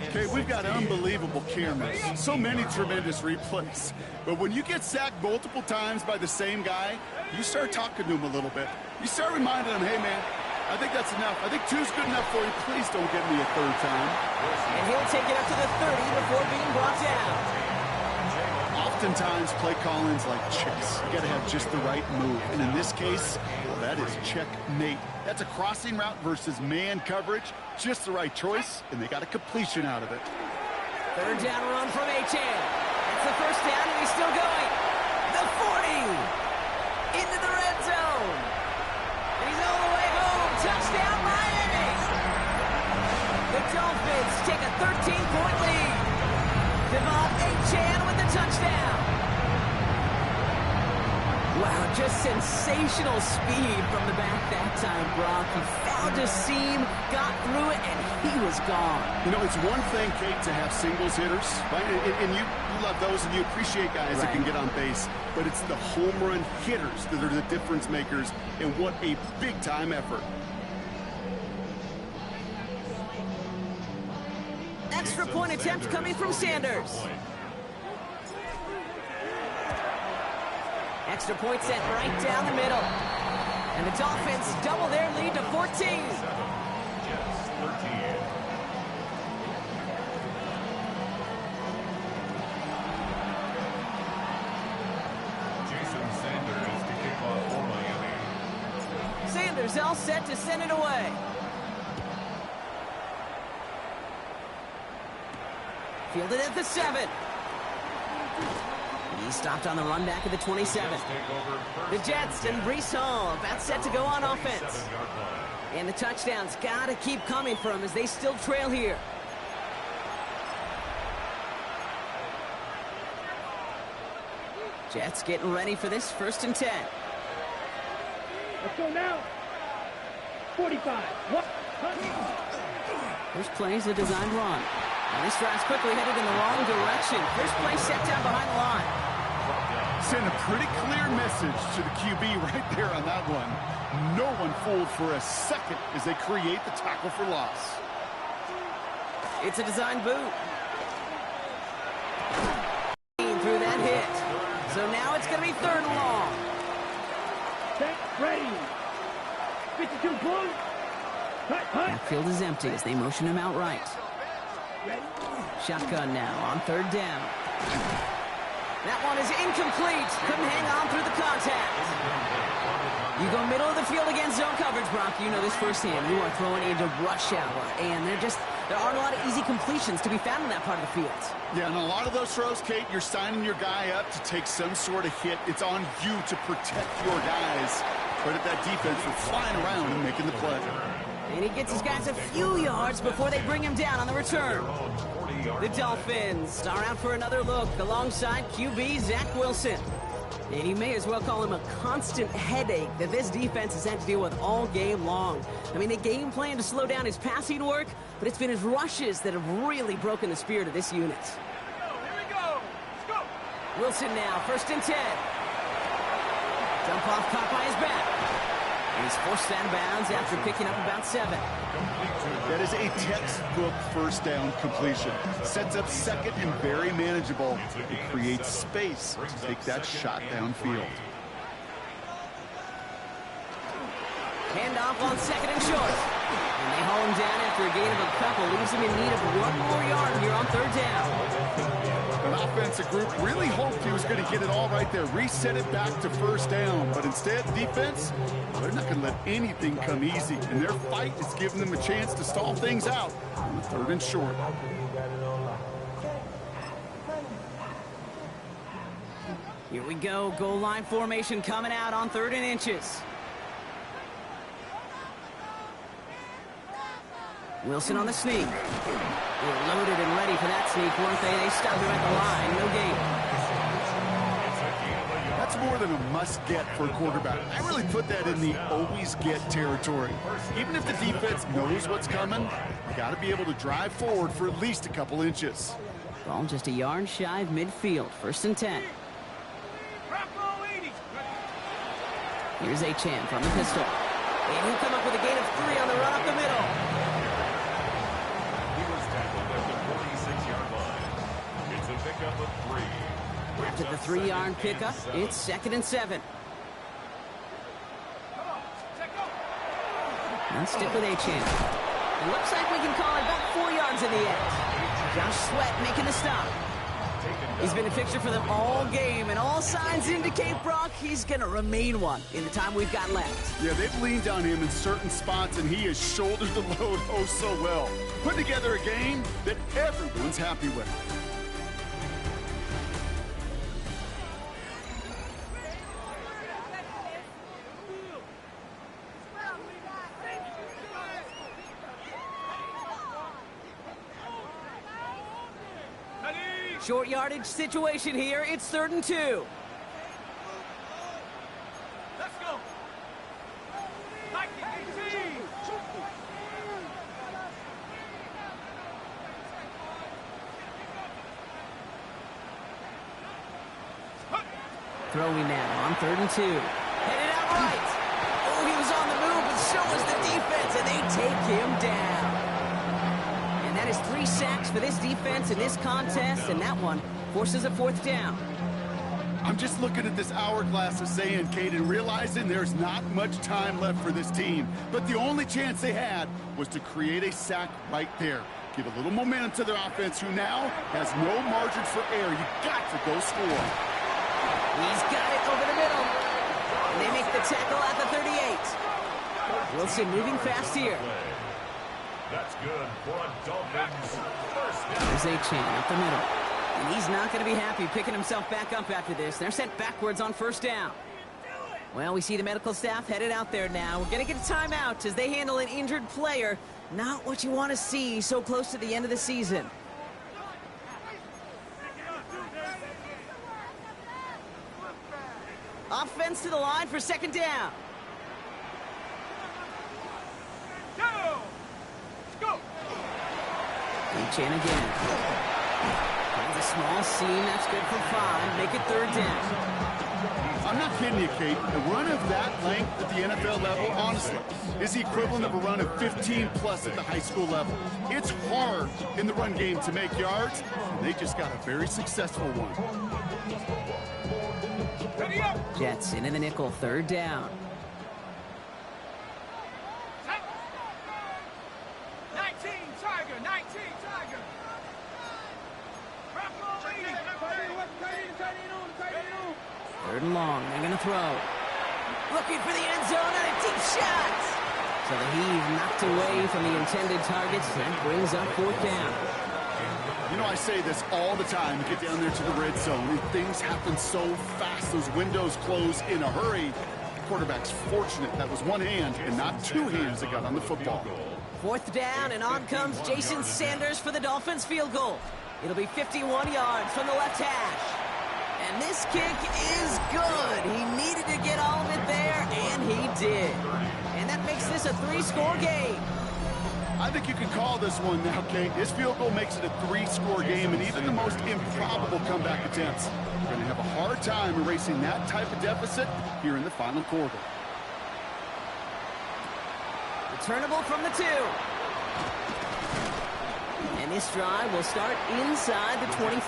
Okay, we've got unbelievable cameras. So many tremendous replays. But when you get sacked multiple times by the same guy, you start talking to him a little bit. You start reminding him, hey, man, I think that's enough. I think 2's good enough for you. Please don't get me a 3rd time. And he'll take it up to the 30 before being brought down. Oftentimes, play call-ins like chess. You got to have just the right move. And in this case, well, that is checkmate. That's a crossing route versus man coverage. Just the right choice, and they got a completion out of it. 3rd down run from Achane. That's the 1st down, and he's still going. The 40. Into the red zone. And he's all the way home. Touchdown, Miami. The Dolphins take a 13-point lead. Devon Achane with the touchdown. Wow, just sensational speed from the back that time, Brock. He found a seam, got through it, and he was gone. You know, it's one thing, Kate, to have singles hitters, right? And you love those, and you appreciate guys that can get on base. But it's the home run hitters that are the difference makers, and what a big-time effort. Extra point attempt coming from Sanders. Extra point set right down the middle. And the Dolphins double their lead to 14. Jets 13. Jason Sanders to kick off for Miami. Sanders all set to send it away. Fielded at the 7. He stopped on the run back at the 27. The Jets and Breece Hall about set to go on offense. And the touchdowns got to keep coming for them as they still trail here. Jets getting ready for this 1st and 10. Let's go now. 45. What? First play is a designed run. And this drive's quickly headed in the wrong direction. First play set down behind the line. Send a pretty clear message to the QB right there on that one. No one fooled for a second as they create the tackle for loss. It's a design boot. Through that hit. So now it's going to be 3rd and long. Set, ready. 52 blue. Backfield is empty as they motion him out right. Shotgun now on 3rd down. That one is incomplete. Couldn't hang on through the contact. You go middle of the field against zone coverage, Brock. You know this firsthand. You are throwing into rush hour, and there aren't a lot of easy completions to be found in that part of the field. Yeah, and a lot of those throws, Kate, you're signing your guy up to take some sort of hit. It's on you to protect your guys. Credit that defense for flying around and making the play. And he gets his guys a few yards before they bring him down on the return. The Dolphins are out for another look alongside QB Zach Wilson. And you may as well call him a constant headache that this defense has had to deal with all game long. I mean, they game plan to slow down his passing work, but it's been his rushes that have really broken the spirit of this unit. Here we go. Let's go. Wilson now, 1st and 10. Jump off caught by his back. And he's forced out of bounds after picking up about 7. That is a textbook 1st down completion. Sets up 2nd and very manageable. It creates space to take that shot downfield. Handoff on 2nd and short. And they haul him down after a gain of a couple. Leaves him in need of 1 more yard here on 3rd down. An offensive group really hoped he was going to get it all right there. Reset it back to 1st down. But instead, defense, well, they're not going to let anything come easy. And their fight is giving them a chance to stall things out on the 3rd and short. Here we go. Goal line formation coming out on 3rd and inches. Wilson on the sneak. They were loaded and ready for that sneak, weren't they? They stopped him at the line. No gain. That's more than a must-get for a quarterback. I really put that in the always-get territory. Even if the defense knows what's coming, you got to be able to drive forward for at least a couple inches. Ball just a yard shy of midfield. 1st and 10. Here's Achane from the pistol. And he'll come up with a gain of 3 on the run up the middle. He was tackled at the 46-yard line. It's a pickup of 3. After the 3-yard pickup, it's 2nd and 7. Let's stick with Achane. It looks like we can call it about 4 yards in the end. Josh Sweat making the stop. He's been a fixture for them all game, and all signs indicate, Brock, he's going to remain one in the time we've got left. Yeah, they've leaned on him in certain spots, and he has shouldered the load oh so well. Put together a game that everyone's happy with. Short yardage situation here. It's 3rd and 2. Let's go. Throwing now on 3rd and 2. Headed out right. Oh, he was on the move, but so was the defense, and they take him down. And that is 3 sacks for this defense in this contest, and that one forces a 4th down. I'm just looking at this hourglass of saying, Kate, and realizing there's not much time left for this team. But the only chance they had was to create a sack right there. Give a little momentum to their offense, who now has no margin for error. You got to go score. He's got it over the middle. And they make the tackle at the 38. Wilson moving fast here. That's good for a Dolphins first down. There's Achane up the middle. And he's not going to be happy picking himself back up after this. They're sent backwards on 1st down. Well, we see the medical staff headed out there now. We're going to get a timeout as they handle an injured player. Not what you want to see so close to the end of the season. Offense to the line for 2nd down. Achane again. Finds a small seam. That's good for 5. Make it 3rd down. I'm not kidding you, Kate. A run of that length at the NFL level, honestly, is the equivalent of a run of 15-plus at the high school level. It's hard in the run game to make yards, and they just got a very successful one. Jets into the nickel. 3rd down. 19 Tiger. 3rd and long. They're going to throw. Looking for the end zone and a deep shot. So the heave knocked away from the intended targets. That brings up 4th down. You know, I say this all the time. You get down there to the red zone, and things happen so fast. Those windows close in a hurry. The quarterback's fortunate that was one hand and not 2 hands that got on the football. 4th down, and on comes Jason Sanders for the Dolphins field goal. It'll be 51 yards from the left hash. And this kick is good. He needed to get all of it there, and he did. And that makes this a 3-score game. I think you can call this one now, Kate. This field goal makes it a 3-score game, and even the most improbable comeback attempts are going to have a hard time erasing that type of deficit here in the final quarter. Returnable from the 2. And this drive will start inside the 25.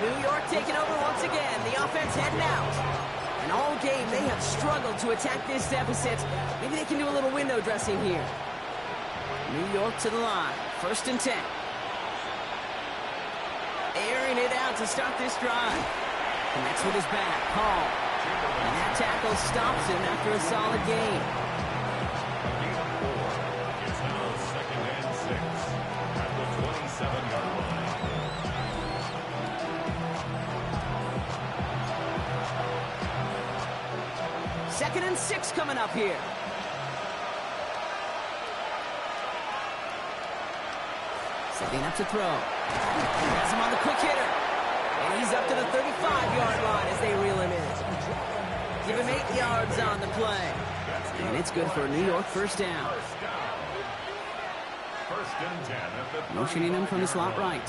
New York taking over once again. The offense heading out. And all game, they have struggled to attack this deficit. Maybe they can do a little window dressing here. New York to the line. 1st and 10. Airing it out to start this drive. Connects with his back. Hall. And that tackle stops him after a solid gain. It's now 2nd and 6 at the 27-yard line. 2nd and 6 coming up here. Setting up to throw. Has him on the quick hitter. And he's up to the 35-yard line as they reel him in. Give him 8 yards on the play. And it's good for a New York first down. Motioning him from the slot right.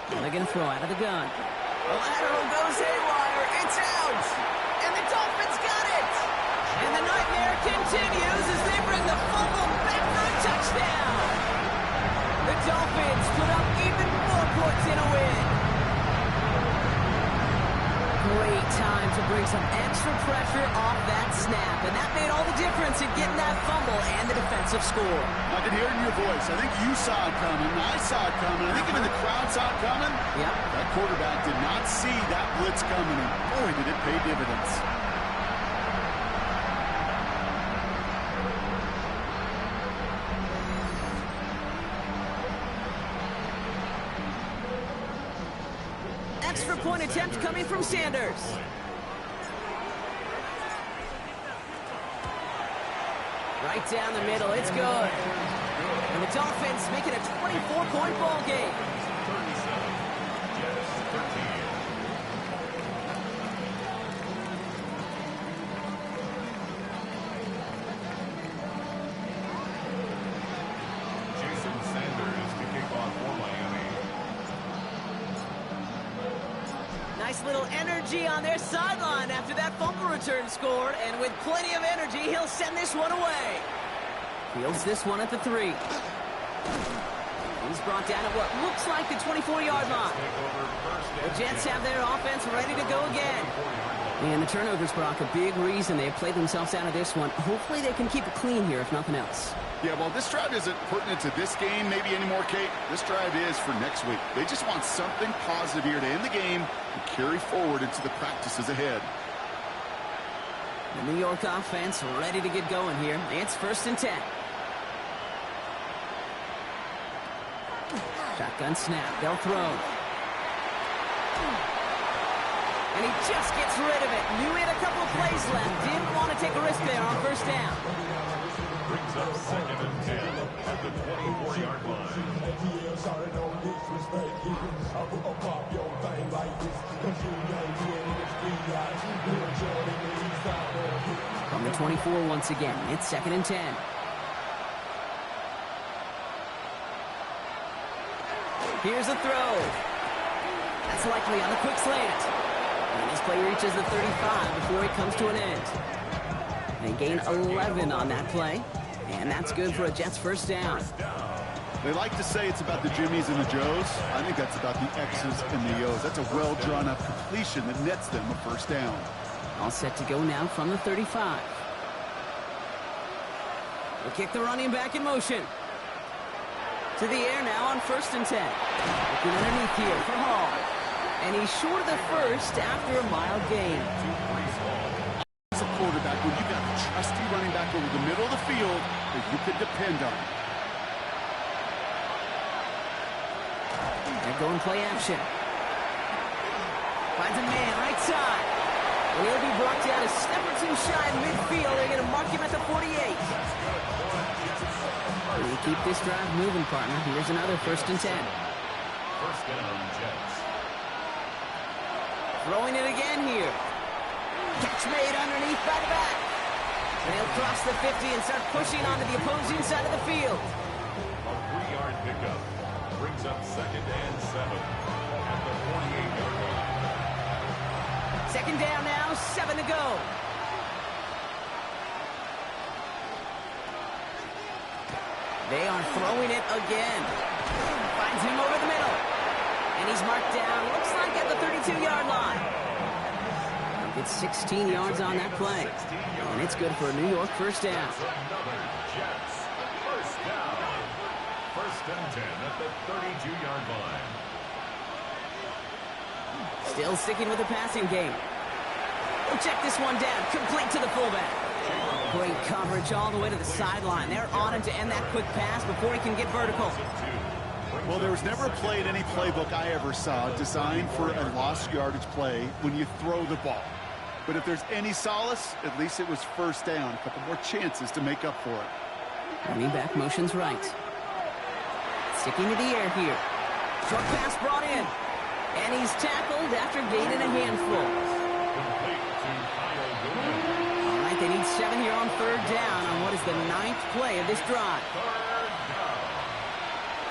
They're going to throw out of the gun. The lateral goes haywire. It's out. And the Dolphins got it. And the nightmare continues as they bring the fumble back for a touchdown. The Dolphins put up even more points in a win. Great time to bring some extra pressure off that snap. And that made all the difference in getting that fumble and the defensive score. I can hear it in your voice. I think you saw it coming. I saw it coming. I think even the crowd saw it coming. Yep. That quarterback did not see that blitz coming. And boy, did it pay dividends. Extra point attempt coming from Sanders. Right down the middle, it's good. And the Dolphins make it a 24-point ball game. Jason Sanders to kick off for Miami. Nice little energy on their sideline after that fumble return scored, and with plenty of energy, he'll send this one away. Fields this one at the 3. He's brought down at what looks like the 24-yard line. The Jets have their offense ready to go again. And the turnovers, Brock, a big reason they have played themselves out of this one. Hopefully they can keep it clean here, if nothing else. Yeah, well, this drive isn't pertinent to this game maybe anymore, Kate. This drive is for next week. They just want something positive here to end the game and carry forward into the practices ahead. The New York offense ready to get going here. It's 1st and 10. Shotgun snap. They'll throw. And he just gets rid of it. Knew he had a couple of plays left. Didn't want to take a risk there on 1st down. Brings up 2nd and 10 at the 24-yard line. From the 24 once again. It's 2nd and 10. Here's a throw. That's likely on the quick slant. And this play reaches the 35 before it comes to an end. They gain 11 on that play. And that's good for a Jets first down. They like to say it's about the Jimmies and the Joes. I think that's about the X's and the O's. That's a well-drawn-up completion that nets them a first down. All set to go now from the 35. We'll kick the running back in motion. To the air now on 1st and 10. Looking underneath here for Hall. And he's short of the first after a mild gain. As a quarterback, when you've got a trusty running back over the middle of the field that you could depend on. They're going play action. Finds a man right side. And he'll be brought down a step or two shy in midfield. They're going to mark him at the 48. You keep this drive moving, partner. Here's another 1st and 10. First down, Jets. Throwing it again here. Catch made underneath by the back. They'll cross the 50 and start pushing onto the opposing side of the field. A 3-yard pickup brings up 2nd and 7 at the 48-yard line. 2nd down now, 7 to go. They are throwing it again. Finds him over the middle. And he's marked down, looks like at the 32-yard line. Gets 16 yards on that play. And it's good for a New York first down. Another Jets first down. 1st and 10 at the 32-yard line. Still sticking with the passing game. We'll check this one down. Complete to the fullback. Great coverage all the way to the sideline. They're on him to end that quick pass before he can get vertical. Well, there was never a play in any playbook I ever saw designed for a lost yardage play when you throw the ball. But if there's any solace, at least it was first down. A couple more chances to make up for it. Running back motions right. Sticking to the air here. Short pass brought in. And he's tackled after gaining a handful. All right, they need 7 here on 3rd down on what is the 9th play of this drive.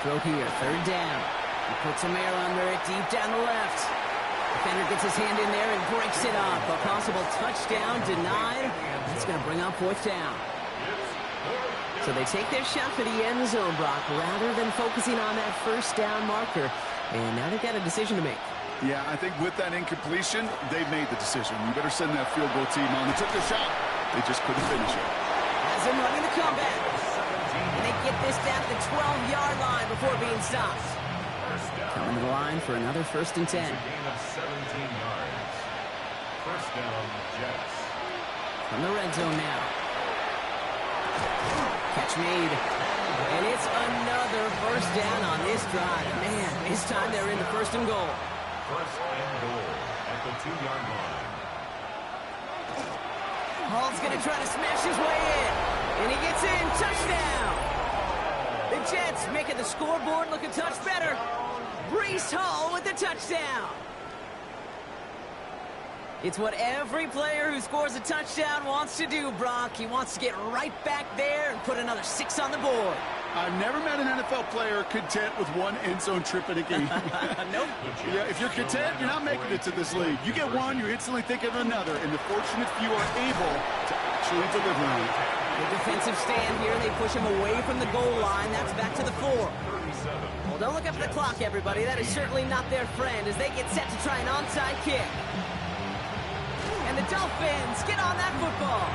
Throw here, 3rd down. He puts some air under it, deep down the left. Defender gets his hand in there and breaks it up. A possible touchdown denied. It's going to bring up 4th down. So they take their shot for the end zone, Brock, rather than focusing on that 1st down marker. And now they've got a decision to make. Yeah, I think with that incompletion, they've made the decision. You better send that field goal team on. They took their shot. They just couldn't finish it. As they're running the comeback. And they get this down to the 12-yard line before being stopped. Coming to the line for another 1st and 10. Gain of 17 yards. 1st down, Jets. From the red zone now. Catch made. And it's another 1st down on this drive. Man, this time they're into 1st and goal. 1st and goal at the 2-yard line. Hall's going to try to smash his way in. And he gets in. Touchdown. The Jets making the scoreboard look a touch better. Breece Hall with the touchdown. It's what every player who scores a touchdown wants to do, Brock. He wants to get right back there and put another 6 on the board. I've never met an NFL player content with 1 end zone trip in a game. Nope. Yeah, if you're content, you're not making it to this league. You get one, you're instantly thinking of another, and the fortunate few are able to actually deliver on it. The defensive stand here, they push him away from the goal line. That's back to the 4. Well, don't look up at the clock, everybody. That is certainly not their friend as they get set to try an onside kick. And the Dolphins get on that football.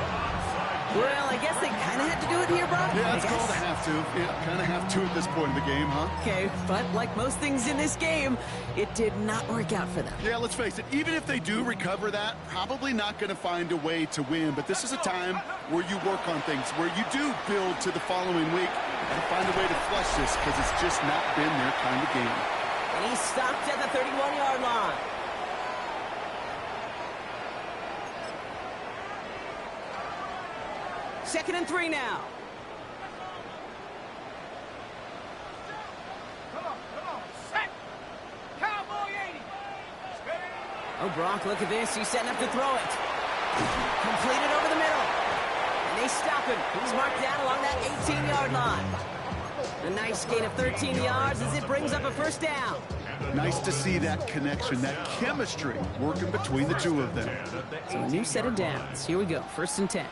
Well, I guess they kind of had to do it here, Brock. Yeah, it's called a have to. Yeah, kind of have to at this point in the game, huh? Okay, but like most things in this game, it did not work out for them. Yeah, let's face it, even if they do recover that, probably not going to find a way to win. But this is a time where you work on things, where you do build to the following week and find a way to flush this because it's just not been their kind of game. And he's stopped at the 31-yard line. Second and 3 now. Oh, Brock, look at this. He's setting up to throw it. Completed over the middle. And they stop him. He's marked down along that 18-yard line. A nice gain of 13 yards as it brings up a 1st down. Nice to see that connection, that chemistry working between the two of them. So a new set of downs. Here we go. 1st and 10.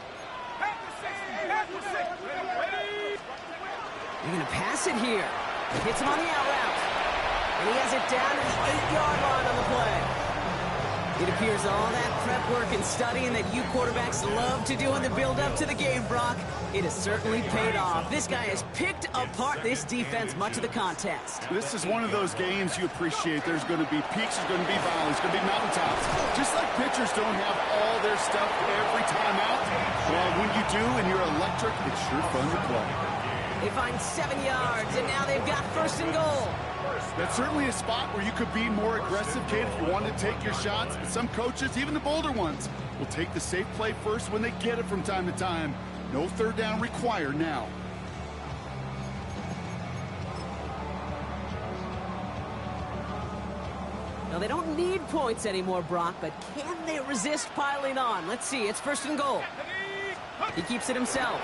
They're going to pass it here. Hits him on the out route. And he has it down to the 8-yard line on the play. It appears all that prep work and studying that you quarterbacks love to do in the build-up to the game, Brock, it has certainly paid off. This guy has picked apart this defense much of the contest. This is one of those games you appreciate. There's going to be peaks, there's going to be valleys, there's going to be mountaintops. Just like pitchers don't have all their stuff every time out, well, when you do and you're electric, it's sure fun to play. They find 7 yards, and now they've got 1st and goal. That's certainly a spot where you could be more aggressive, Kate, if you want to take your shots. But some coaches, even the bolder ones, will take the safe play first when they get it from time to time. No 3rd down required now. Now, they don't need points anymore, Brock, but can they resist piling on? Let's see. It's 1st and goal. He keeps it himself.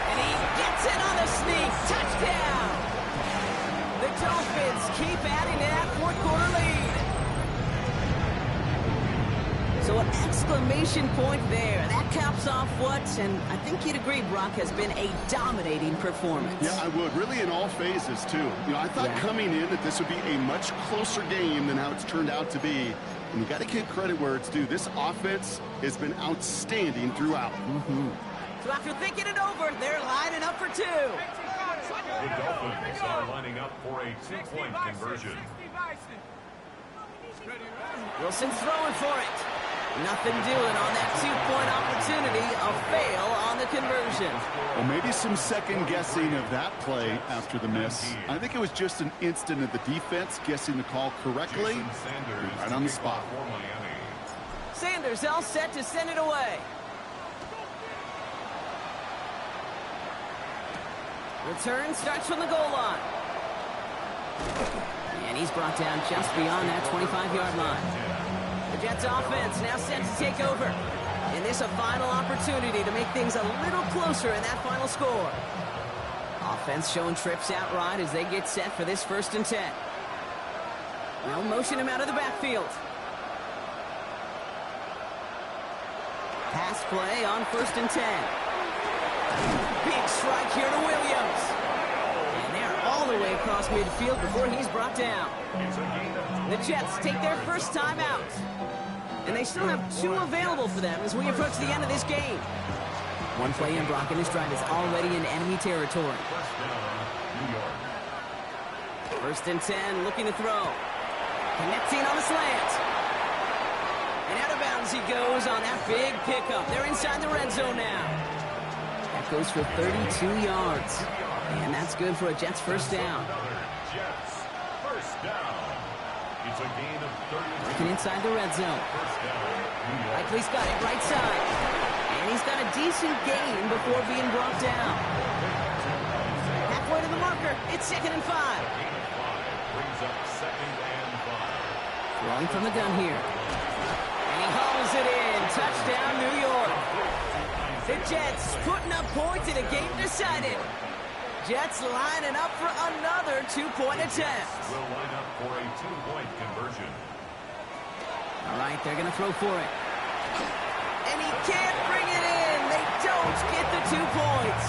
And he gets it on the sneak. Touchdown! The Dolphins keep adding to that 4th quarter lead. So an exclamation point there. That caps off what, and I think you'd agree, Brock, has been a dominating performance. Yeah, I would. Really in all phases, too. You know, I thought coming in that this would be a much closer game than how it's turned out to be. And you got to give credit where it's due. This offense has been outstanding throughout. So after thinking it over, they're lining up for 2. The Dolphins are lining up for a 2-point conversion. Wilson's throwing for it. Nothing doing on that 2-point opportunity. A fail on the conversion. Well, maybe some second guessing of that play after the miss. I think it was just an instant of the defense guessing the call correctly. Right on the spot. Sanders all set to send it away. Return starts from the goal line. And he's brought down just beyond that 25-yard line. The Jets offense now set to take over. And this a final opportunity to make things a little closer in that final score. Offense showing trips out right as they get set for this 1st and 10. They'll motion him out of the backfield. Pass play on 1st and 10. Big strike here to Williams. And they're all the way across midfield before he's brought down. The Jets take their first time out. And they still have 2 available for them as we approach the end of this game. One play in, Brock, and this drive is already in enemy territory. 1st and 10, looking to throw. Connecting on the slant. And out of bounds he goes on that big pickup. They're inside the red zone now. That goes for 32 yards. And that's good for a Jets first down. Jets first down. It's a gain of 30. Working inside the red zone. Likely's got it right side. And he's got a decent gain before being brought down. Halfway to the marker. It's 2nd and 5. Brings up 2nd and 5. Throwing from the gun here. And he hauls it in. Touchdown, New York. The Jets putting up points in a game decided. Jets lining up for another 2-point attempt. Will line up for a 2-point conversion. All right, they're going to throw for it. And he can't bring it in. They don't get the 2 points.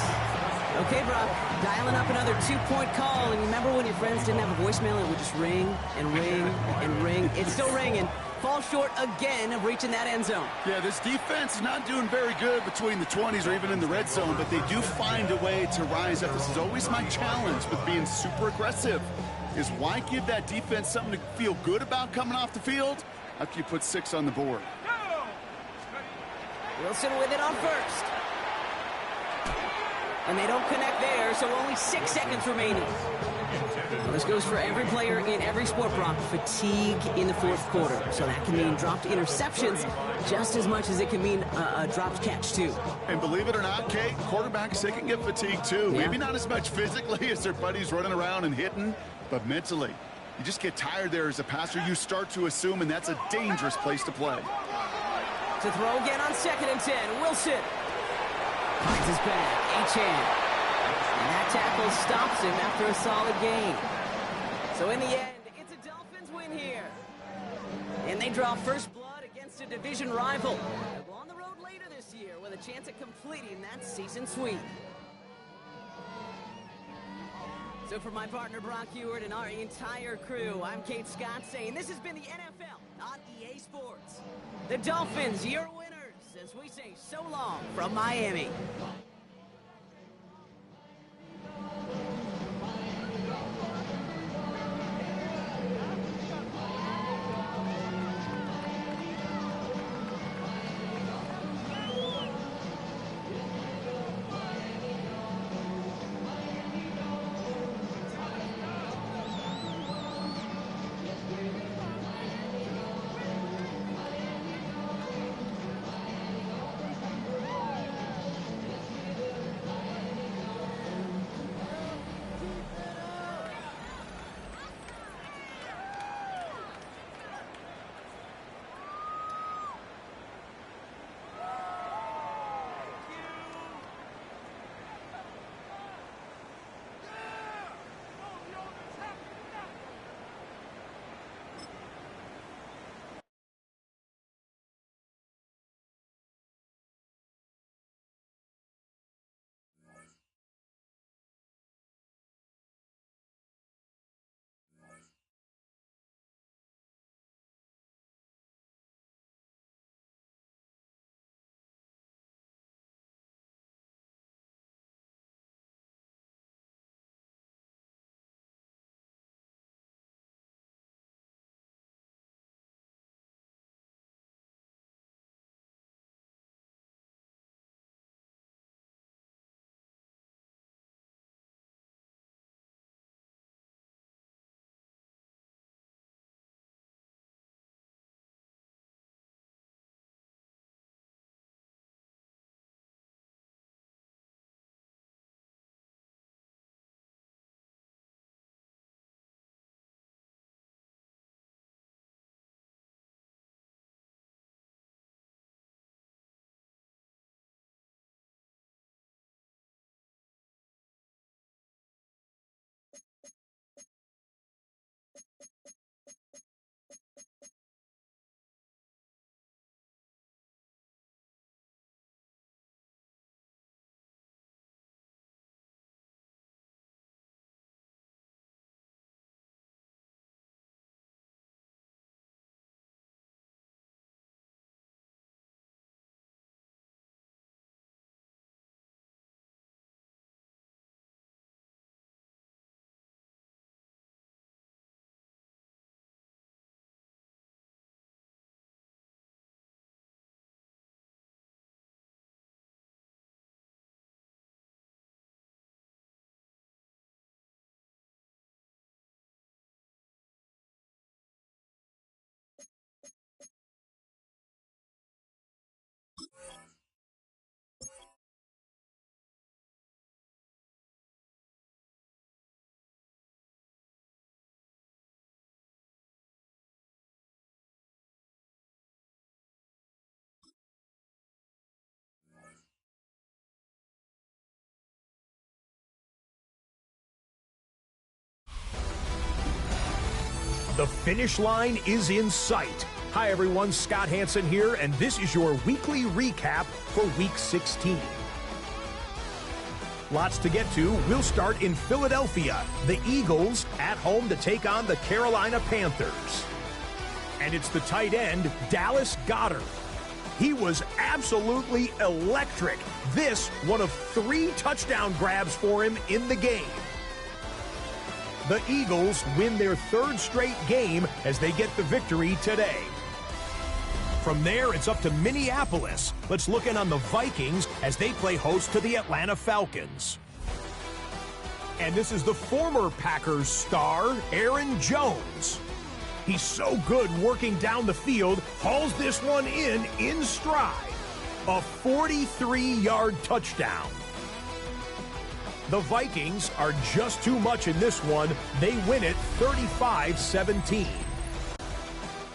Okay, Brock, dialing up another 2-point call. And remember when your friends didn't have a voicemail, it would just ring and ring and ring. It's still ringing. Fall short again of reaching that end zone. Yeah, this defense is not doing very good between the 20s or even in the red zone, but they do find a way to rise up. This is always my challenge with being super aggressive, is why give that defense something to feel good about coming off the field after you put 6 on the board? Wilson with it on 1st. And they don't connect there, so only 6 seconds remaining. Well, this goes for every player in every sport, Brock. Fatigue in the 4th quarter. So that can mean dropped interceptions just as much as it can mean a dropped catch, too. And believe it or not, Kate, quarterbacks, they can get fatigued, too. Yeah. Maybe not as much physically as their buddies running around and hitting, but mentally. You just get tired there as a passer. You start to assume, and that's a dangerous place to play. To throw again on 2nd and 10. Wilson finds his back. Achane. And that tackle stops him after a solid gain. So in the end, it's a Dolphins win here. And they draw first blood against a division rival. They'll go on the road later this year with a chance at completing that season sweep. So for my partner Brock Huard and our entire crew, I'm Kate Scott saying this has been the NFL, not EA Sports. The Dolphins, your winners, as we say so long from Miami. The finish line is in sight. Hi everyone, Scott Hansen here, and this is your weekly recap for Week 16. Lots to get to. We'll start in Philadelphia. The Eagles at home to take on the Carolina Panthers. And it's the tight end, Dallas Goedert. He was absolutely electric. This, one of 3 touchdown grabs for him in the game. The Eagles win their 3rd straight game as they get the victory today. From there, it's up to Minneapolis. Let's look in on the Vikings as they play host to the Atlanta Falcons. And this is the former Packers star, Aaron Jones. He's so good working down the field, hauls this one in stride. A 43-yard touchdown. The Vikings are just too much in this one. They win it 35-17.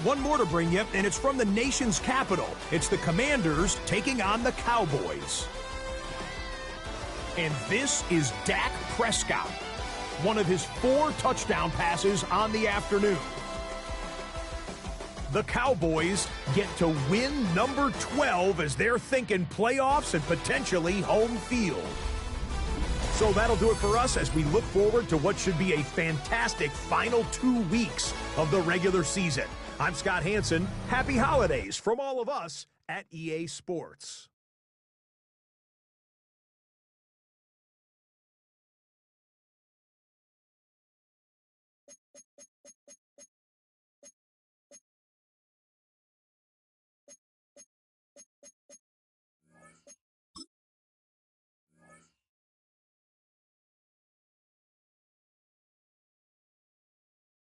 One more to bring you, and it's from the nation's capital. It's the Commanders taking on the Cowboys. And this is Dak Prescott. One of his 4 touchdown passes on the afternoon. The Cowboys get to win number 12 as they're thinking playoffs and potentially home field. So that'll do it for us as we look forward to what should be a fantastic final 2 weeks of the regular season. I'm Scott Hansen. Happy holidays from all of us at EA Sports.